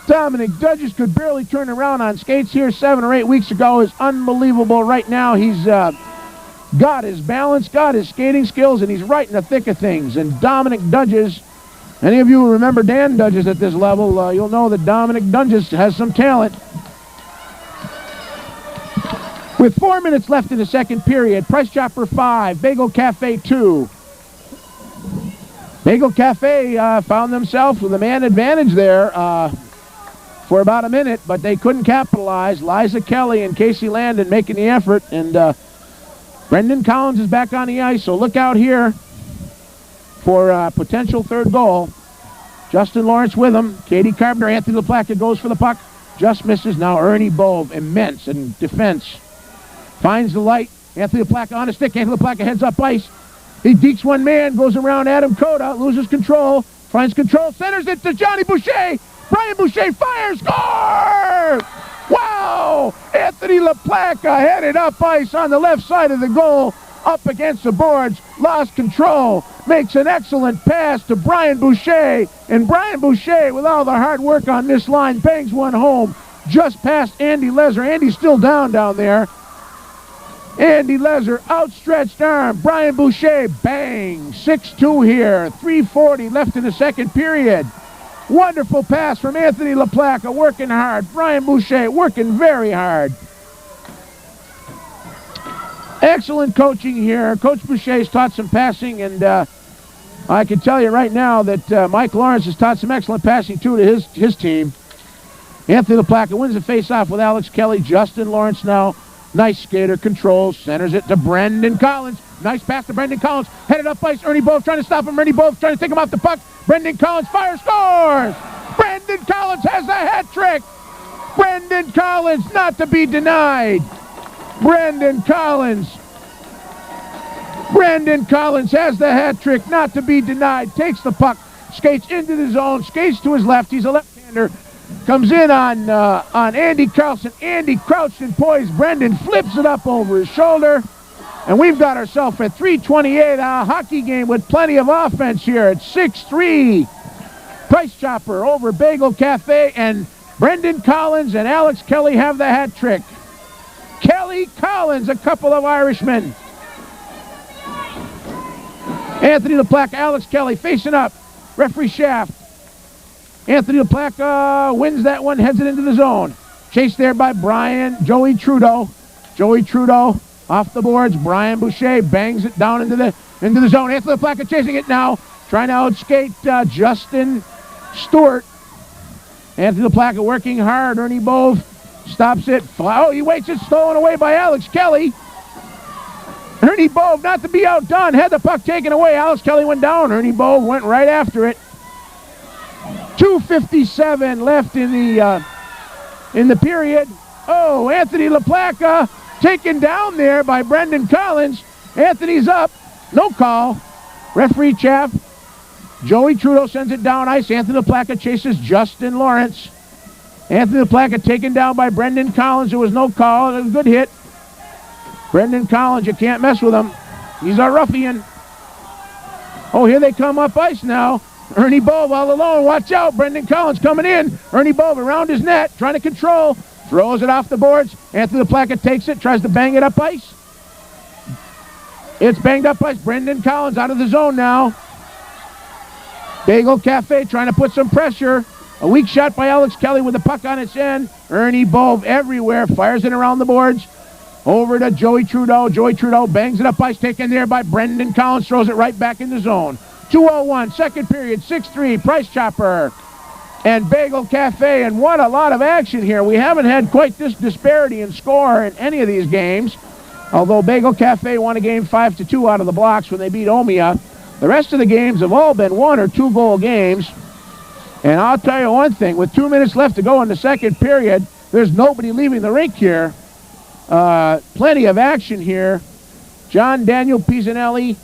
Dominic Dudges could barely turn around on skates here 7 or 8 weeks ago. Is unbelievable right now. He's got his balance, got his skating skills, and he's right in the thick of things. And Dominic Dudges, any of you who remember Dan Dudges at this level, you'll know that Dominic Dudges has some talent. With 4 minutes left in the second period, Price Chopper 5, Bagel Cafe 2. Bagel Cafe found themselves with a man advantage there for about a minute, but they couldn't capitalize. Liza Kelly and Casey Landon making the effort, and Brendan Collins is back on the ice, so look out here for a potential third goal. Justin Lawrence with him. Katie Carpenter, Anthony LaPlaca goes for the puck. Just misses. Now Ernie Bove, immense in defense. Finds the light. Anthony LaPlaca on a stick. Anthony LaPlaca heads up ice. He dekes one man, goes around Adam Coda, loses control, finds control, centers it to Johnny Boucher. Brian Boucher fires, score! Wow! Anthony LaPlaca headed up ice on the left side of the goal, up against the boards, lost control, makes an excellent pass to Brian Boucher, and Brian Boucher, with all the hard work on this line, bangs one home just past Andy Leser. Andy's still down there. Andy Leser, outstretched arm. Brian Boucher, bang. 6-2 here. 3:40 left in the second period. Wonderful pass from Anthony LaPlaca, working hard. Brian Boucher working very hard. Excellent coaching here. Coach Boucher's taught some passing, and I can tell you right now that Mike Lawrence has taught some excellent passing, too, to his team. Anthony LaPlaca wins the face-off with Alex Kelly. Justin Lawrence now. Nice skater, controls, centers it to Brendan Collins. Nice pass to Brendan Collins. Headed up ice, Ernie Bove trying to stop him. Ernie Bove trying to take him off the puck. Brendan Collins fires, scores! Brendan Collins has the hat trick! Brendan Collins, not to be denied. Brendan Collins has the hat trick, not to be denied. Takes the puck, skates into the zone, skates to his left. He's a left-hander. Comes in on Andy Carlson. Andy crouched and poised. Brendan flips it up over his shoulder. And we've got ourselves at 3:28, a hockey game with plenty of offense here at 6-3. Price Chopper over Bagel Cafe, and Brendan Collins and Alex Kelly have the hat trick. Kelly Collins, a couple of Irishmen. Anthony LaPlaca, Alex Kelly facing up. Referee Schaff. Anthony LaPlaca wins that one, heads it into the zone. Chased there by Joey Trudeau. Joey Trudeau off the boards. Brian Boucher bangs it down into the zone. Anthony LaPlaca chasing it now, trying to outskate Justin Stewart. Anthony LaPlaca working hard. Ernie Bove stops it. Oh, he waits it, stolen away by Alex Kelly. Ernie Bove, not to be outdone, had the puck taken away. Alex Kelly went down. Ernie Bove went right after it. 2:57 left in the period. Oh, Anthony LaPlaca taken down there by Brendan Collins. Anthony's up. No call. Referee Chaff. Joey Trudeau sends it down ice. Anthony LaPlaca chases Justin Lawrence. Anthony LaPlaca taken down by Brendan Collins. There was no call. It was a good hit. Brendan Collins, you can't mess with him. He's a ruffian. Oh, here they come up ice now. Ernie Bove all alone. Watch out. Brendan Collins coming in. Ernie Bove around his net, trying to control. Throws it off the boards. Anthony LaPlaca takes it, tries to bang it up ice. It's banged up ice. Brendan Collins out of the zone now. Bagel Cafe trying to put some pressure. A weak shot by Alex Kelly with the puck on its end. Ernie Bove everywhere. Fires it around the boards. Over to Joey Trudeau. Joey Trudeau bangs it up ice. Taken there by Brendan Collins. Throws it right back in the zone. 2:01, second period. 6-3. Price Chopper and Bagel Cafe. And what a lot of action here. We haven't had quite this disparity in score in any of these games. Although Bagel Cafe won a game 5-2 out of the blocks when they beat Omea. The rest of the games have all been 1 or 2 goal games. And I'll tell you one thing, with 2 minutes left to go in the second period, there's nobody leaving the rink here. Plenty of action here. John Daniel Pisanelli,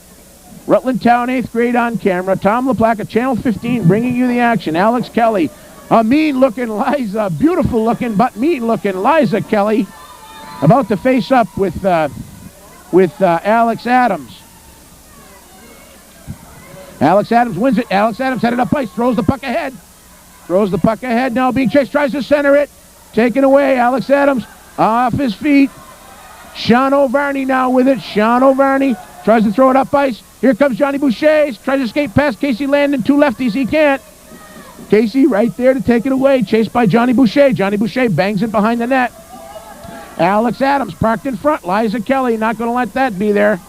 Rutland Town 8th grade on camera. Tom LaPlaca, Channel 15, bringing you the action. Alex Kelly, a mean-looking Liza, beautiful-looking but mean-looking Liza Kelly, about to face up with Alex Adams. Alex Adams wins it. Alex Adams headed up ice, throws the puck ahead. Throws the puck ahead, now being chased, tries to center it. Taken away, Alex Adams off his feet. Sean O'Varney now with it. Sean O'Varney tries to throw it up ice. Here comes Johnny Boucher. Tries to skate past Casey Landon. 2 lefties, he can't. Casey right there to take it away. Chased by Johnny Boucher. Johnny Boucher bangs it behind the net. Alex Adams parked in front. Liza Kelly not going to let that be there.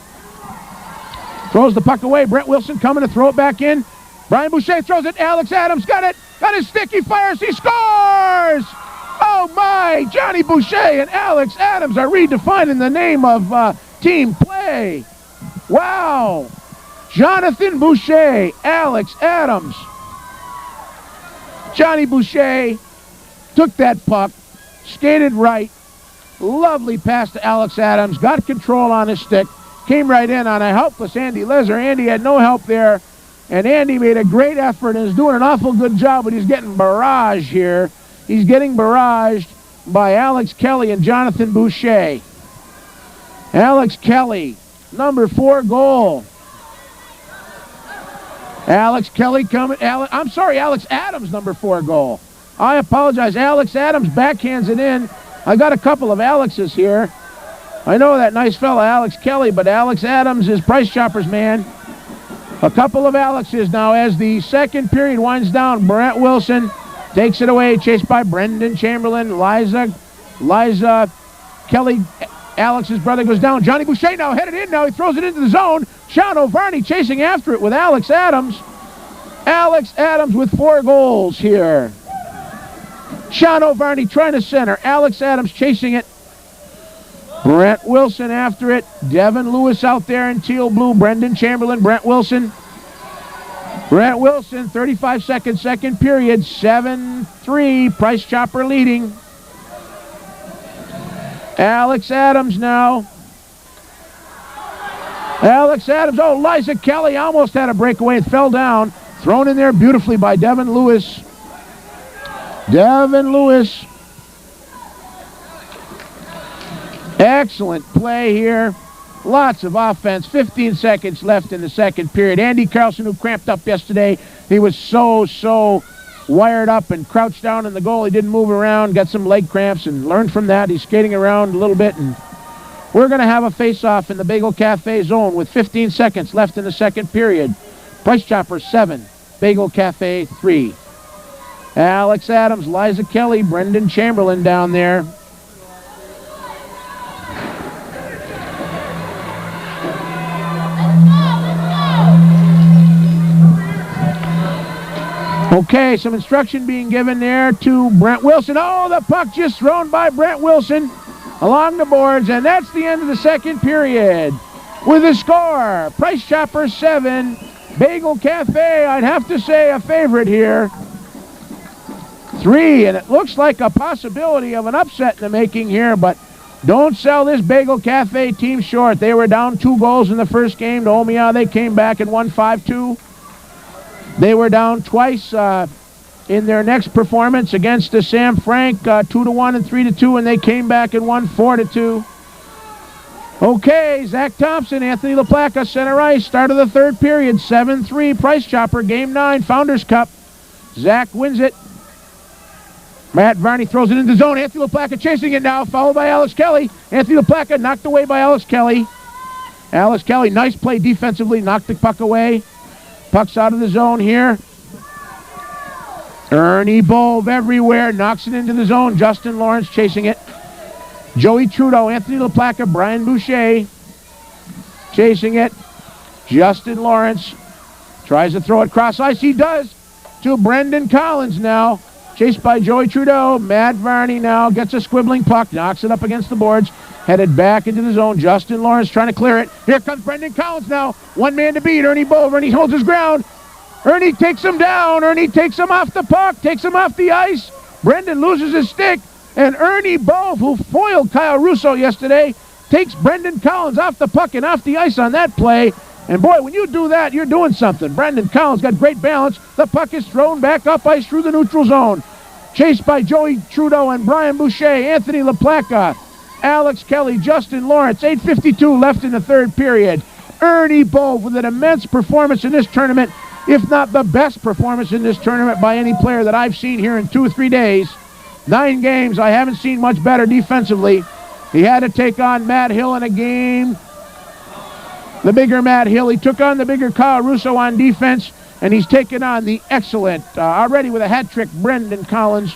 Throws the puck away. Brent Wilson coming to throw it back in. Brian Boucher throws it. Alex Adams got it. Got his stick. He fires. He scores! Oh my! Johnny Boucher and Alex Adams are redefining the name of team play. Wow! Jonathan Boucher, Alex Adams. Johnny Boucher took that puck, skated right. Lovely pass to Alex Adams. Got control on his stick. Came right in on a helpless Andy Lezer. Andy had no help there. And Andy made a great effort and is doing an awful good job, but he's getting barraged here. He's getting barraged by Alex Kelly and Jonathan Boucher. Alex Kelly, number 4 goal. Alex Kelly coming. Alex Adams, number 4 goal. I apologize. Alex Adams backhands it in. I got a couple of Alexes here. I know that nice fella, Alex Kelly, but Alex Adams is Price Chopper's man. A couple of Alexes now as the second period winds down. Brent Wilson takes it away, chased by Brendan Chamberlain. Liza Kelly, Alex's brother, goes down. Johnny Boucher now headed in. Now he throws it into the zone. Sean O'Varney chasing after it with Alex Adams. Alex Adams with 4 goals here. Sean O'Varney trying to center. Alex Adams chasing it. Brent Wilson after it. Devin Lewis out there in teal blue. Brendan Chamberlain, Brent Wilson. Brent Wilson, 35 seconds, second period. 7-3, Price Chopper leading. Alex Adams now. Alex Adams, oh, Liza Kelly almost had a breakaway. It fell down. Thrown in there beautifully by Devin Lewis. Devin Lewis. Excellent play here. Lots of offense. 15 seconds left in the second period. Andy Carlson, who cramped up yesterday, he was so wired up and crouched down in the goal. He didn't move around, got some leg cramps, and learned from that. He's skating around a little bit, and we're going to have a face-off in the Bagel Cafe zone with 15 seconds left in the second period. Price Chopper 7, Bagel Cafe 3. Alex Adams, Liza Kelly, Brendan Chamberlain down there. Okay, some instruction being given there to Brent Wilson. Oh, the puck just thrown by Brent Wilson along the boards, and that's the end of the second period. With a score, Price Chopper 7, Bagel Cafe, I'd have to say a favorite here, 3, and it looks like a possibility of an upset in the making here, but don't sell this Bagel Cafe team short. They were down 2 goals in the first game to Omea. They came back and won 5-2. They were down twice in their next performance against the Sam Frank, 2-1 and 3-2, and they came back and won 4-2. Okay, Zach Thompson, Anthony LaPlaca, center ice, start of the third period, 7-3, Price Chopper, Game 9, Founders Cup. Zach wins it. Matt Varney throws it into zone. Anthony LaPlaca chasing it now, followed by Alex Kelly. Anthony LaPlaca knocked away by Alex Kelly. Alex Kelly, nice play defensively, knocked the puck away. Puck's out of the zone here. Ernie Bove everywhere, knocks it into the zone. Justin Lawrence chasing it. Joey Trudeau, Anthony LaPlaca, Brian Boucher chasing it. Justin Lawrence tries to throw it cross ice. He does to Brendan Collins now. Chased by Joey Trudeau. Matt Varney now gets a squibbling puck, knocks it up against the boards, headed back into the zone. Justin Lawrence trying to clear it. Here comes Brendan Collins now. One man to beat. Ernie Bove. Ernie holds his ground. Ernie takes him down. Ernie takes him off the puck, takes him off the ice. Brendan loses his stick. And Ernie Bove, who foiled Kyle Russo yesterday, takes Brendan Collins off the puck and off the ice on that play. And boy, when you do that, you're doing something. Brendan Collins got great balance. The puck is thrown back up ice through the neutral zone. Chased by Joey Trudeau and Brian Boucher, Anthony LaPlaca, Alex Kelly, Justin Lawrence. 8:52 left in the third period. Ernie Bove with an immense performance in this tournament, if not the best performance in this tournament by any player that I've seen here in 2 or 3 days. 9 games, I haven't seen much better defensively. He had to take on Matt Hill in a game. The bigger Matt Hill. He took on the bigger Kyle Russo on defense, and he's taken on the excellent, already with a hat trick, Brendan Collins.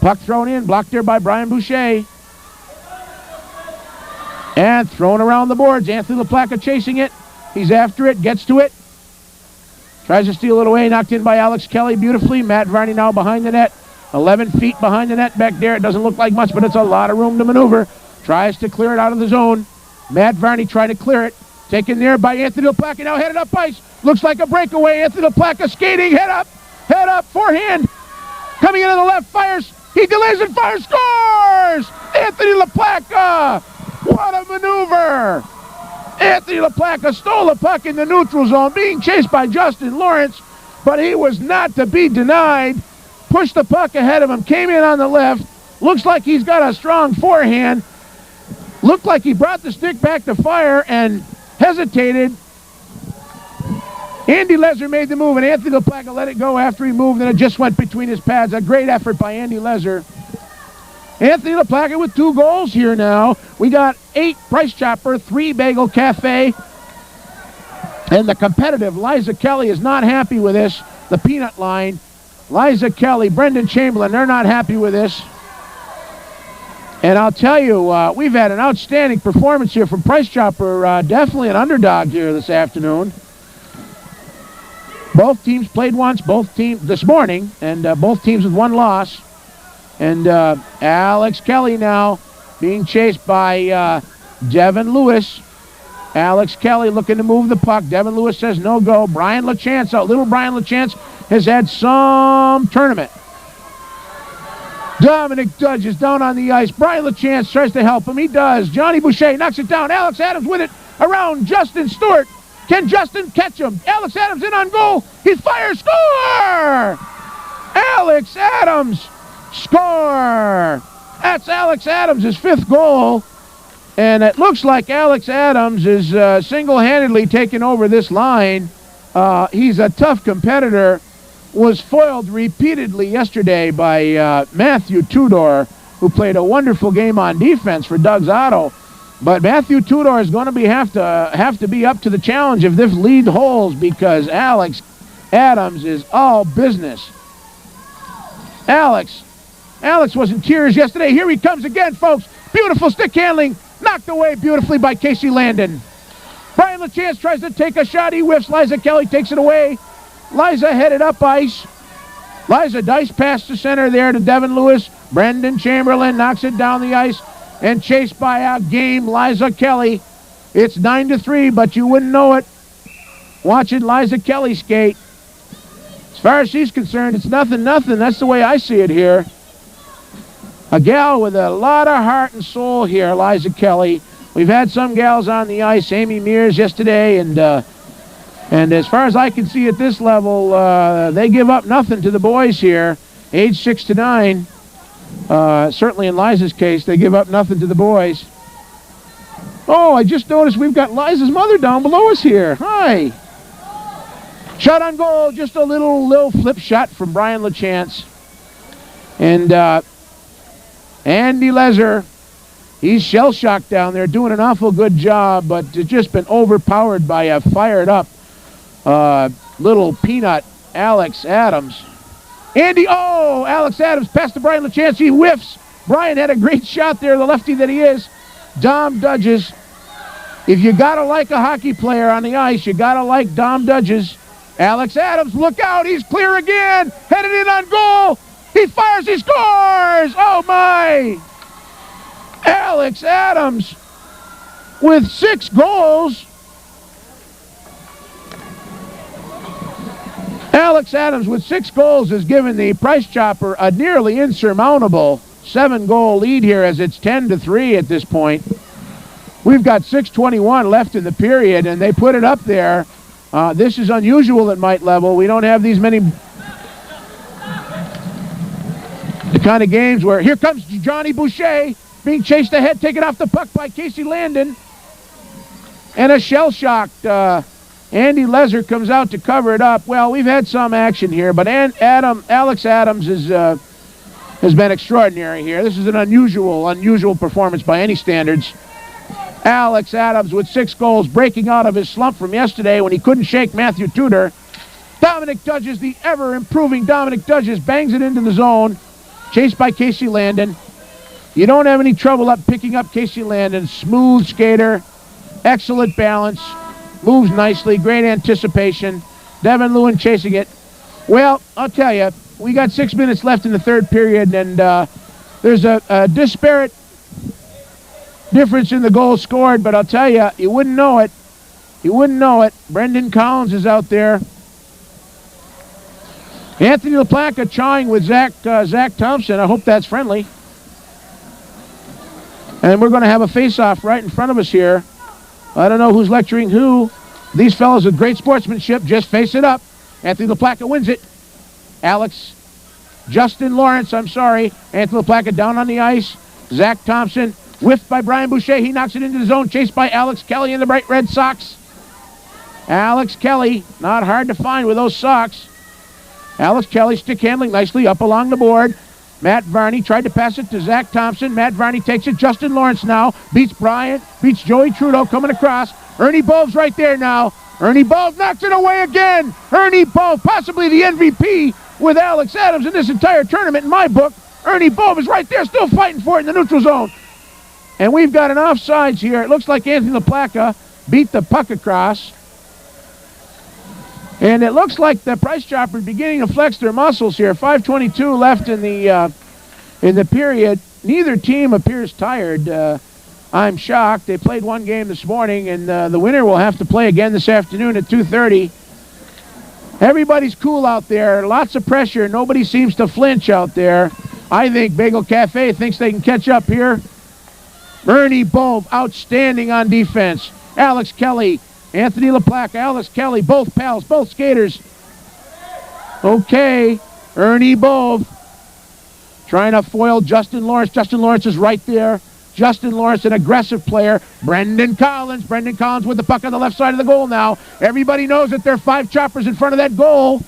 Puck thrown in, blocked there by Brian Boucher. And thrown around the boards. Anthony LaPlaca chasing it. He's after it, gets to it. Tries to steal it away, knocked in by Alex Kelly beautifully. Matt Varney now behind the net. 11 feet behind the net back there. It doesn't look like much, but it's a lot of room to maneuver. Tries to clear it out of the zone. Matt Varney tried to clear it. Taken there by Anthony LaPlaca, now headed up ice. Looks like a breakaway. Anthony LaPlaca skating, head up, forehand. Coming in on the left, fires. He delays and fires, scores! Anthony LaPlaca! What a maneuver! Anthony LaPlaca stole the puck in the neutral zone, being chased by Justin Lawrence, but he was not to be denied. Pushed the puck ahead of him, came in on the left. Looks like he's got a strong forehand. Looked like he brought the stick back to fire and hesitated. Andy Lezer made the move, and Anthony LaPlaca let it go after he moved, and it just went between his pads. A great effort by Andy Lezer. Anthony LaPlaca with 2 goals here now. We got 8 Price Chopper, 3 Bagel Cafe. And the competitive Liza Kelly is not happy with this. The peanut line. Liza Kelly, Brendan Chamberlain, they're not happy with this. And I'll tell you, we've had an outstanding performance here from Price Chopper. Definitely an underdog here this afternoon. Both teams played once, both teams this morning, and both teams with 1 loss. And Alex Kelly now being chased by Devin Lewis. Alex Kelly looking to move the puck. Devin Lewis says no go. Brian LaChance out. Little Brian LaChance has had some tournament. Dominic Dudge is down on the ice. Brian LaChance tries to help him. He does. Johnny Boucher knocks it down. Alex Adams with it around Justin Stewart. Can Justin catch him? Alex Adams in on goal. He fires. Score! Alex Adams. Score! That's Alex Adams' 5th goal. And it looks like Alex Adams is single-handedly taking over this line. He's a tough competitor. Was foiled repeatedly yesterday by Matthew Tudor, who played a wonderful game on defense for Doug's Auto. But Matthew Tudor is going to have to be up to the challenge if this lead holds, because Alex Adams is all business. Alex was in tears yesterday. Here he comes again, folks. Beautiful stick handling. Knocked away beautifully by Casey Landon. Brian LaChance tries to take a shot. He whiffs. Liza Kelly takes it away. Liza headed up ice. Liza dice past the center there to Devin Lewis. Brendan Chamberlain knocks it down the ice and chased by a game Liza Kelly. It's 9-3, but you wouldn't know it watching Liza Kelly skate. As far as she's concerned, it's nothing. That's the way I see it here. A gal with a lot of heart and soul here, Liza Kelly. We've had some gals on the ice, Amy Mears yesterday, and And as far as I can see at this level, they give up nothing to the boys here, age 6 to 9. Certainly in Liza's case, they give up nothing to the boys. Oh, I just noticed we've got Liza's mother down below us here. Hi. Shot on goal, just a little flip shot from Brian LaChance. And Andy Lezer, he's shell-shocked down there, doing an awful good job, but just been overpowered by a fired-up little peanut, Alex Adams. Alex Adams passed to Brian LaChance. He whiffs. Brian had a great shot there, the lefty that he is. Dom Dudges. If you got to like a hockey player on the ice, you got to like Dom Dudges. Alex Adams, look out. He's clear again. Headed in on goal. He fires. He scores. Oh, my. Alex Adams with 6 goals. Alex Adams with 6 goals has given the Price Chopper a nearly insurmountable 7-goal lead here, as it's 10-3 at this point. We've got 6:21 left in the period, and they put it up there. This is unusual at Mite level. We don't have these many the kind of games where here comes Johnny Boucher being chased ahead, taken off the puck by Casey Landon, and a shell-shocked Andy Lezer comes out to cover it up. Well, we've had some action here, but Alex Adams has been extraordinary here. This is an unusual performance by any standards. Alex Adams with 6 goals, breaking out of his slump from yesterday when he couldn't shake Matthew Tudor. Dominic Dudges, the ever-improving Dominic Dudges, bangs it into the zone, chased by Casey Landon. You don't have any trouble picking up Casey Landon. Smooth skater, excellent balance, moves nicely, great anticipation. Devin Lewin chasing it. Well, I'll tell you, we got 6 minutes left in the third period, and there's a disparate difference in the goals scored, but I'll tell you, you wouldn't know it. You wouldn't know it. Brendan Collins is out there. Anthony LaPlaca chawing with Zach Thompson. I hope that's friendly. And we're going to have a face-off right in front of us here. I don't know who's lecturing who. These fellows with great sportsmanship just face it up. Anthony LaPlaca wins it. Justin Lawrence, I'm sorry. Anthony LaPlaca down on the ice. Zach Thompson, whiffed by Brian Boucher. He knocks it into the zone, chased by Alex Kelly in the bright red socks. Alex Kelly, not hard to find with those socks. Alex Kelly stick handling nicely up along the board. Matt Varney tried to pass it to Zach Thompson. Matt Varney takes it. Justin Lawrence now beats Joey Trudeau coming across. Ernie Bove's right there now. Ernie Bove knocks it away again. Ernie Bove, possibly the MVP with Alex Adams in this entire tournament in my book. Ernie Bove is right there, still fighting for it in the neutral zone. And we've got an offsides here. It looks like Anthony LaPlaca beat the puck across. And it looks like the Price Chopper beginning to flex their muscles here. 5:22 left in the period. Neither team appears tired. I'm shocked. They played one game this morning, and the winner will have to play again this afternoon at 2:30. Everybody's cool out there. Lots of pressure. Nobody seems to flinch out there. I think Bagel Cafe thinks they can catch up here. Ernie Bove, outstanding on defense. Alex Kelly, Anthony LaPlaca, Alex Kelly, both pals, both skaters. Okay, Ernie Bove trying to foil Justin Lawrence. Justin Lawrence is right there. Justin Lawrence, an aggressive player. Brendan Collins with the puck on the left side of the goal now. Everybody knows that there are 5 choppers in front of that goal.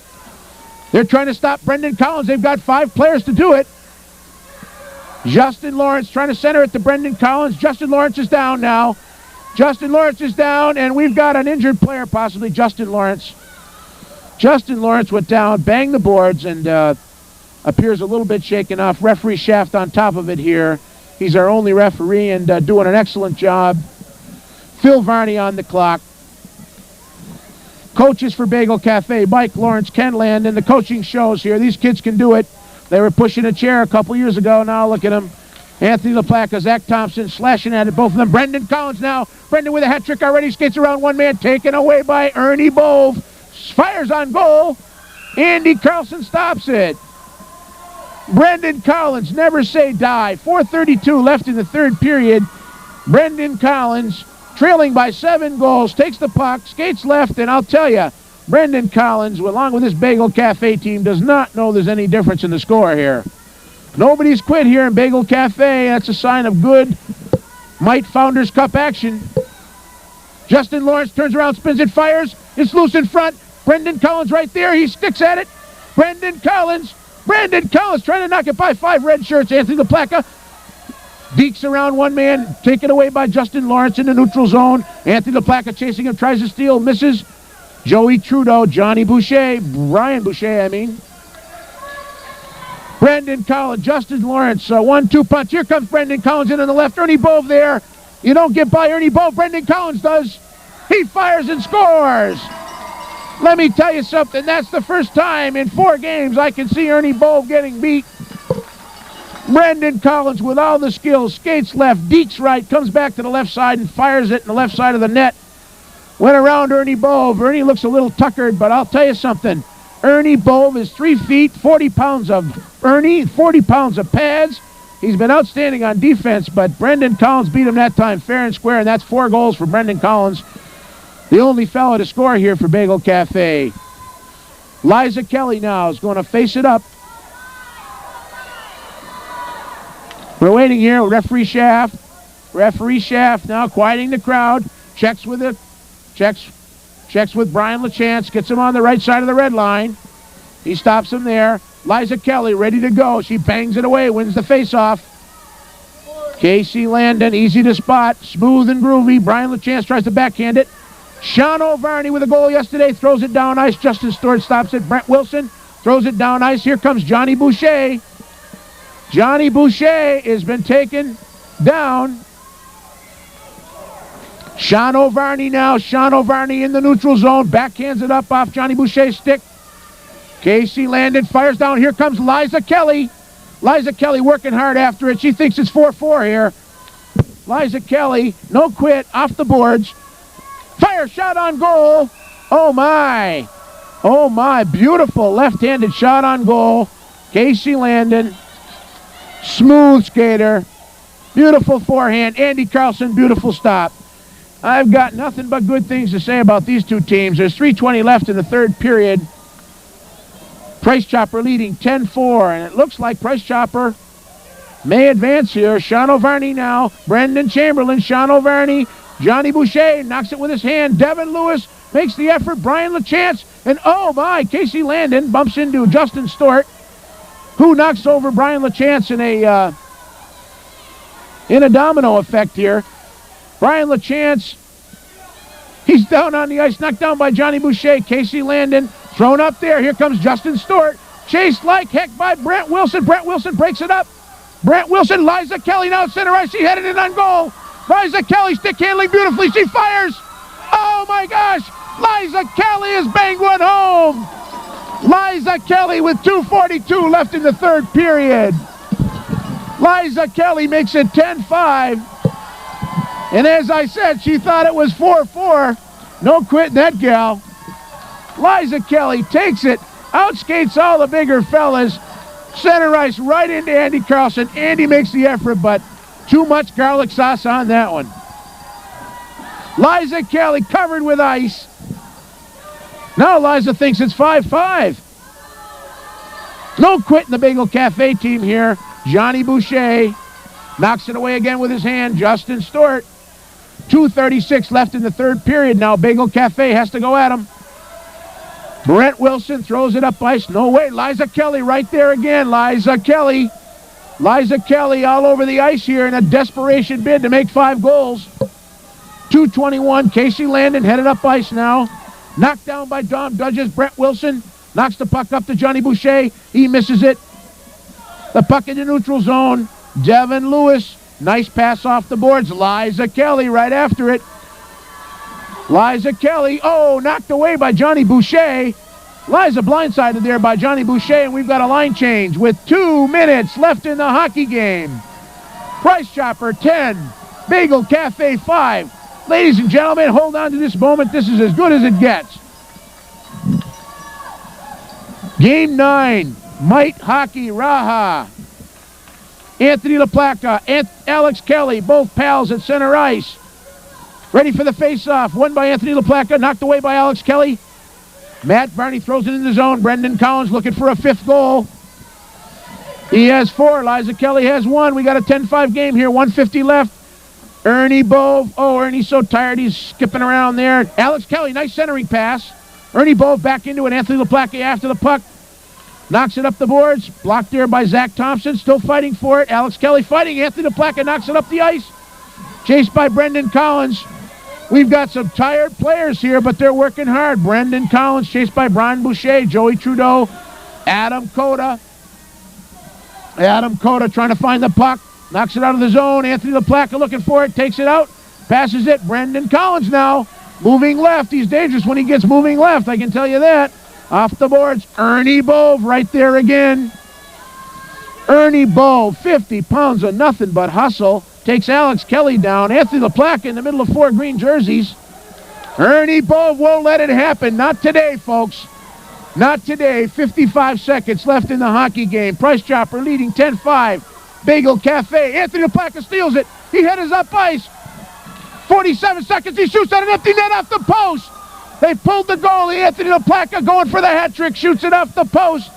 They're trying to stop Brendan Collins. They've got 5 players to do it. Justin Lawrence trying to center it to Brendan Collins. Justin Lawrence is down now. Justin Lawrence is down, and we've got an injured player, possibly Justin Lawrence. Justin Lawrence went down, banged the boards, and appears a little bit shaken off. Referee Shaft on top of it here. He's our only referee and doing an excellent job. Phil Varney on the clock. Coaches for Bagel Cafe, Mike Lawrence, Ken Landon. The coaching shows here. These kids can do it. They were pushing a chair a couple years ago. Now look at them. Anthony LaPlaca, Zach Thompson slashing at it, both of them. Brendan Collins now. Brendan with a hat trick already. Skates around one man, taken away by Ernie Bove. Fires on goal. Andy Carlson stops it. Brendan Collins, never say die. 4:32 left in the third period. Brendan Collins trailing by 7 goals, takes the puck, skates left, and I'll tell you, Brendan Collins, along with this Bagel Cafe team, does not know there's any difference in the score here. Nobody's quit here in Bagel Cafe. That's a sign of good Mite Founders Cup action. Justin Lawrence turns around, spins it, fires. It's loose in front. Brendan Collins right there. He sticks at it. Brendan Collins trying to knock it by 5 red shirts. Anthony LaPlaca deeks around one man, taken away by Justin Lawrence in the neutral zone. Anthony LaPlaca chasing him, tries to steal, misses. Joey Trudeau, Brian Boucher, I mean. Brendan Collins, Justin Lawrence, 1-2 punch. Here comes Brendan Collins in on the left. Ernie Bove there. You don't get by Ernie Bove. Brendan Collins does. He fires and scores. Let me tell you something. That's the first time in 4 games I can see Ernie Bove getting beat. Brendan Collins with all the skills. Skates left, deeks right, comes back to the left side and fires it in the left side of the net. Went around Ernie Bove. Ernie looks a little tuckered, but I'll tell you something. Ernie Bove is 3 feet, 40 pounds of Ernie, 40 pounds of pads. He's been outstanding on defense, but Brendan Collins beat him that time fair and square, and that's 4 goals for Brendan Collins, the only fellow to score here for Bagel Cafe. Liza Kelly now is going to face it up. We're waiting here. Referee Schaff now quieting the crowd. Checks with Brian LaChance. Gets him on the right side of the red line. He stops him there. Liza Kelly ready to go. She bangs it away. Wins the faceoff. Casey Landon easy to spot. Smooth and groovy. Brian LaChance tries to backhand it. Sean O'Varney with a goal yesterday. Throws it down ice. Justin Stewart stops it. Brent Wilson throws it down ice. Here comes Johnny Boucher. Johnny Boucher has been taken down. Sean O'Varney now. Sean O'Varney in the neutral zone. Backhands it up off Johnny Boucher's stick. Casey Landon fires down. Here comes Liza Kelly. Liza Kelly working hard after it. She thinks it's 4-4 here. Liza Kelly, no quit, off the boards. Fire shot on goal. Oh my. Oh my. Beautiful left-handed shot on goal. Casey Landon. Smooth skater. Beautiful forehand. Andy Carlson, beautiful stop. I've got nothing but good things to say about these two teams. There's 3:20 left in the third period. Price Chopper leading 10-4, and it looks like Price Chopper may advance here. Sean O'Varney now. Brendan Chamberlain, Sean O'Varney. Johnny Boucher knocks it with his hand. Devin Lewis makes the effort. Brian LaChance, and oh my, Casey Landon bumps into Justin Stewart, who knocks over Brian LaChance in a domino effect here. Brian LaChance, he's down on the ice, knocked down by Johnny Boucher. Casey Landon thrown up there. Here comes Justin Stewart. Chased like heck by Brent Wilson. Brent Wilson breaks it up. Brent Wilson, Liza Kelly now at center ice. She headed it on goal. Liza Kelly stick handling beautifully. She fires. Oh my gosh. Liza Kelly has banged one home. Liza Kelly with 2:42 left in the third period. Liza Kelly makes it 10-5. And as I said, she thought it was 4-4. No quitting that gal. Liza Kelly takes it, outskates all the bigger fellas. Center ice right into Andy Carlson. Andy makes the effort, but too much garlic sauce on that one. Liza Kelly covered with ice. Now Liza thinks it's 5-5. No quitting the Bagel Cafe team here. Johnny Boucher knocks it away again with his hand. Justin Stewart. 2:36 left in the third period now. Bagel Cafe has to go at him. Brent Wilson throws it up ice. No way. Liza Kelly right there again. Liza Kelly. Liza Kelly all over the ice here in a desperation bid to make 5 goals. 2:21. Casey Landon headed up ice now. Knocked down by Dom Dudges. Brent Wilson knocks the puck up to Johnny Boucher. He misses it. The puck in the neutral zone. Devin Lewis. Nice pass off the boards. Liza Kelly right after it. Liza Kelly. Oh, knocked away by Johnny Boucher. Liza blindsided there by Johnny Boucher, and we've got a line change with 2 minutes left in the hockey game. Price Chopper 10. Bagel Cafe 5. Ladies and gentlemen, hold on to this moment. This is as good as it gets. Game 9. Mite Hockey Raha. Anthony LaPlaca, Alex Kelly, both pals at center ice. Ready for the face-off. Won by Anthony LaPlaca. Knocked away by Alex Kelly. Matt Barney throws it in the zone. Brendan Collins looking for a 5th goal. He has 4. Liza Kelly has 1. We got a 10-5 game here. 1:50 left. Ernie Bove. Oh, Ernie's so tired. He's skipping around there. Alex Kelly, nice centering pass. Ernie Bove back into it. Anthony LaPlaca after the puck. Knocks it up the boards. Blocked there by Zach Thompson. Still fighting for it. Alex Kelly fighting. Anthony LaPlaca knocks it up the ice. Chased by Brendan Collins. We've got some tired players here, but they're working hard. Brendan Collins chased by Brian Boucher, Joey Trudeau, Adam Coda. Adam Coda trying to find the puck. Knocks it out of the zone. Anthony LaPlaca looking for it. Takes it out. Passes it. Brendan Collins now. Moving left. He's dangerous when he gets moving left. I can tell you that. Off the boards. Ernie Bove right there again. Ernie Bove, 50 pounds of nothing but hustle. Takes Alex Kelly down. Anthony LaPlaca in the middle of 4 green jerseys. Ernie Bove won't let it happen. Not today, folks. Not today. 55 seconds left in the hockey game. Price Chopper leading 10-5. Bagel Cafe. Anthony LaPlaca steals it. He headers up ice. 47 seconds. He shoots at an empty net off the post. They pulled the goalie. Anthony LaPlaca going for the hat trick. Shoots it off the post.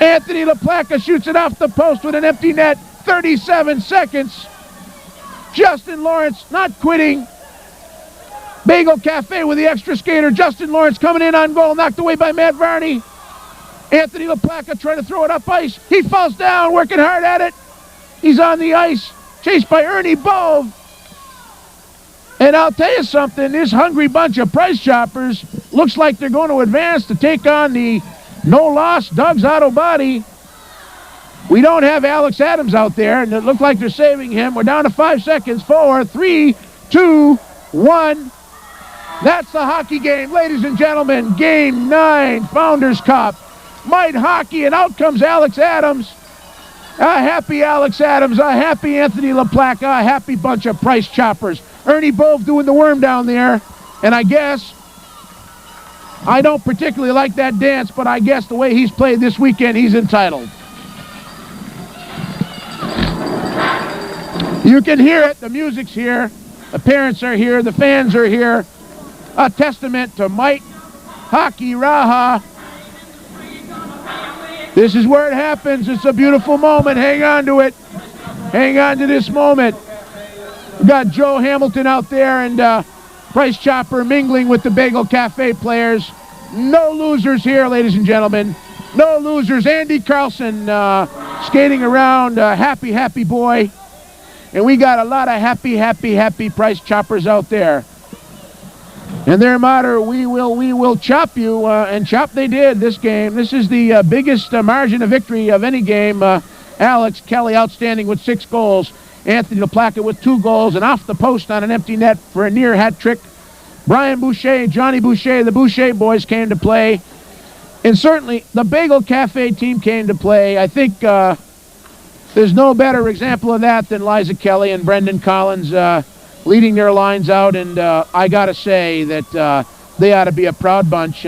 Anthony LaPlaca shoots it off the post with an empty net. 37 seconds. Justin Lawrence not quitting. Bagel Cafe with the extra skater. Justin Lawrence coming in on goal. Knocked away by Matt Varney. Anthony LaPlaca trying to throw it up ice. He falls down, working hard at it. He's on the ice. Chased by Ernie Bove. And I'll tell you something. This hungry bunch of Price Choppers looks like they're going to advance to take on the no-loss Doug's Auto Body. We don't have Alex Adams out there, and it looked like they're saving him. We're down to 5 seconds. 4, 3, 2, 1. That's the hockey game, ladies and gentlemen. Game 9, Founders Cup. Might hockey, and out comes Alex Adams. A happy Alex Adams, a happy Anthony LaPlaca, a happy bunch of Price Choppers. Ernie Bove doing the worm down there, and I guess, I don't particularly like that dance, but I guess the way he's played this weekend, he's entitled. You can hear it. The music's here. The parents are here. The fans are here. A testament to Mike Hockey Raha. This is where it happens. It's a beautiful moment. Hang on to it. Hang on to this moment. We've got Joe Hamilton out there and Price Chopper mingling with the Bagel Cafe players. No losers here, ladies and gentlemen. No losers. Andy Carlson skating around. Happy, happy boy. And we got a lot of happy, happy, happy Price Choppers out there. And their motto, we will chop you, and chop they did this game. This is the biggest margin of victory of any game. Alex Kelly outstanding with 6 goals. Anthony LaPlaca with 2 goals, and off the post on an empty net for a near hat trick. Brian Boucher, Johnny Boucher, the Boucher boys came to play. And certainly the Bagel Cafe team came to play. I think there's no better example of that than Liza Kelly and Brendan Collins leading their lines out, and I got to say that they ought to be a proud bunch.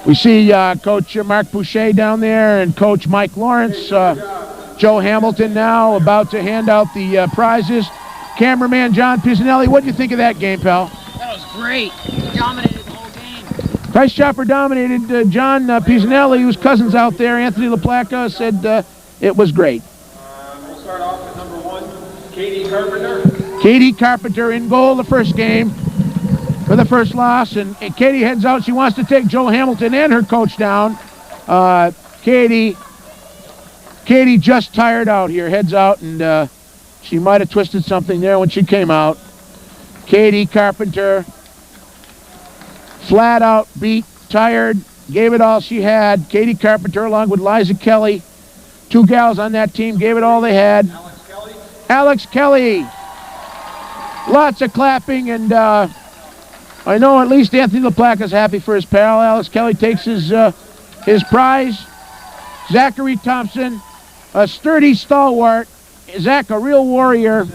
We see Coach Mark Boucher down there and Coach Mike Lawrence. Joe Hamilton now about to hand out the prizes. Cameraman John Pisanelli, what do you think of that game, pal? That was great. Dominated the whole game. Price Chopper dominated. John Pisanelli, whose cousin's out there, Anthony LaPlaca, said it was great. We'll start off at number 1, Katie Carpenter. Katie Carpenter in goal the first game for the first loss. And Katie heads out. She wants to take Joe Hamilton and her coach down. Katie just tired out here. Heads out, and she might have twisted something there when she came out. Katie Carpenter, flat out beat, tired, gave it all she had. Katie Carpenter along with Liza Kelly. 2 gals on that team gave it all they had. Alex Kelly. Lots of clapping, and I know at least Anthony LaPlaca's happy for his pal. Alex Kelly takes his prize. Zachary Thompson, a sturdy stalwart. Zach, a real warrior.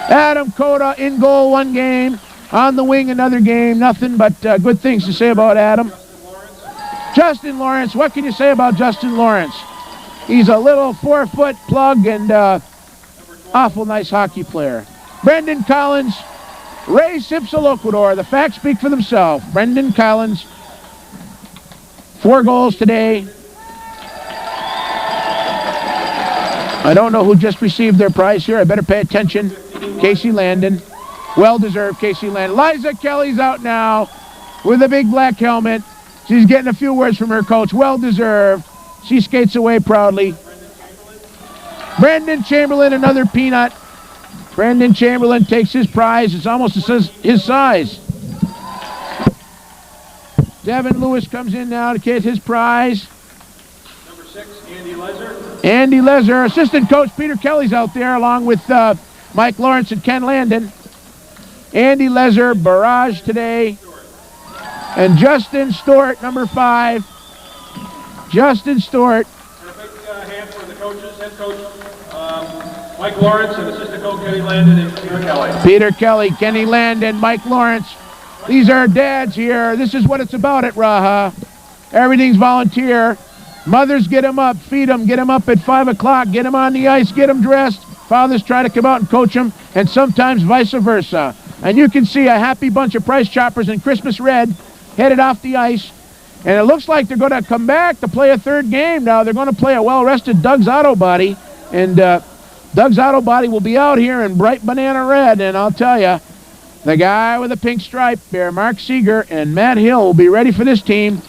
Adam Coda in goal 1 game. On the wing another game. Nothing but good things to say about Adam. Justin Lawrence, what can you say about Justin Lawrence? He's a little 4-foot plug, and awful nice hockey player. Brendan Collins, Ray Sipsaloquador. The facts speak for themselves. Brendan Collins, 4 goals today. I don't know who just received their prize here. I better pay attention. Casey Landon. Well-deserved Casey Landon. Liza Kelly's out now with a big black helmet. She's getting a few words from her coach. Well-deserved. She skates away proudly. Brendan Chamberlain, another peanut. Brendan Chamberlain takes his prize. It's almost his size. Devin Lewis comes in now to get his prize. Number 6, Andy Lezer. Andy Lezer. Assistant coach Peter Kelly's out there along with Mike Lawrence and Ken Landon. Andy Lezer, barrage today. And Justin Stewart, number 5. Justin Stewart. And a big hand for the coaches, head coach Mike Lawrence and assistant coach Kenny Landon and Peter Kelly. Peter Kelly, Kenny Landon, Mike Lawrence. These are dads here. This is what it's about at RAHA. Everything's volunteer. Mothers get them up, feed them, get them up at 5 o'clock, get them on the ice, get them dressed. Fathers try to come out and coach them, and sometimes vice versa. And you can see a happy bunch of prize choppers in Christmas red headed off the ice. And it looks like they're going to come back to play a 3rd game now. They're going to play a well-rested Doug's Auto Body. And Doug's Auto Body will be out here in bright banana red. And I'll tell you, the guy with the pink stripe there, Mark Seeger and Matt Hill, will be ready for this team.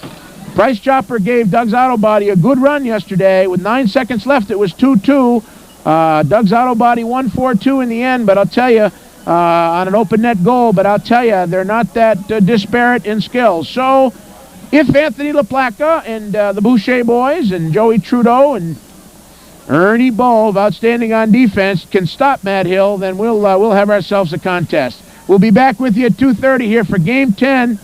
Price Chopper gave Doug's Auto Body a good run yesterday. With 9 seconds left, it was 2-2. Doug's Auto Body won 4-2 in the end, but I'll tell you, on an open net goal, but I'll tell you, they're not that disparate in skills. So, if Anthony LaPlaca and the Boucher boys and Joey Trudeau and Ernie Bove, outstanding on defense, can stop Matt Hill, then we'll have ourselves a contest. We'll be back with you at 2:30 here for Game 10.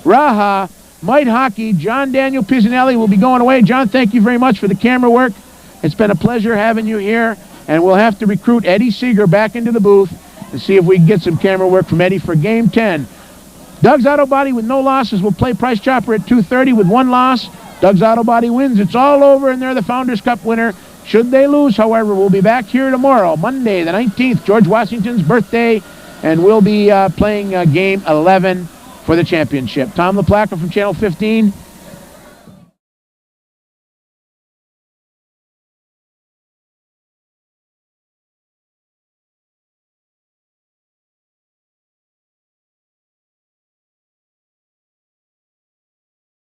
RAHA, Might Hockey. John Daniel Pisanelli will be going away. John, thank you very much for the camera work. It's been a pleasure having you here, and we'll have to recruit Eddie Seeger back into the booth and see if we can get some camera work from Eddie for Game 10. Doug's Auto Body with no losses will play Price Chopper at 2:30 with 1 loss. Doug's Auto Body wins. It's all over, and they're the Founders Cup winner. Should they lose, however, we'll be back here tomorrow, Monday the 19th, George Washington's birthday, and we'll be playing Game 11 for the championship. Tom LaPlaca from Channel 15.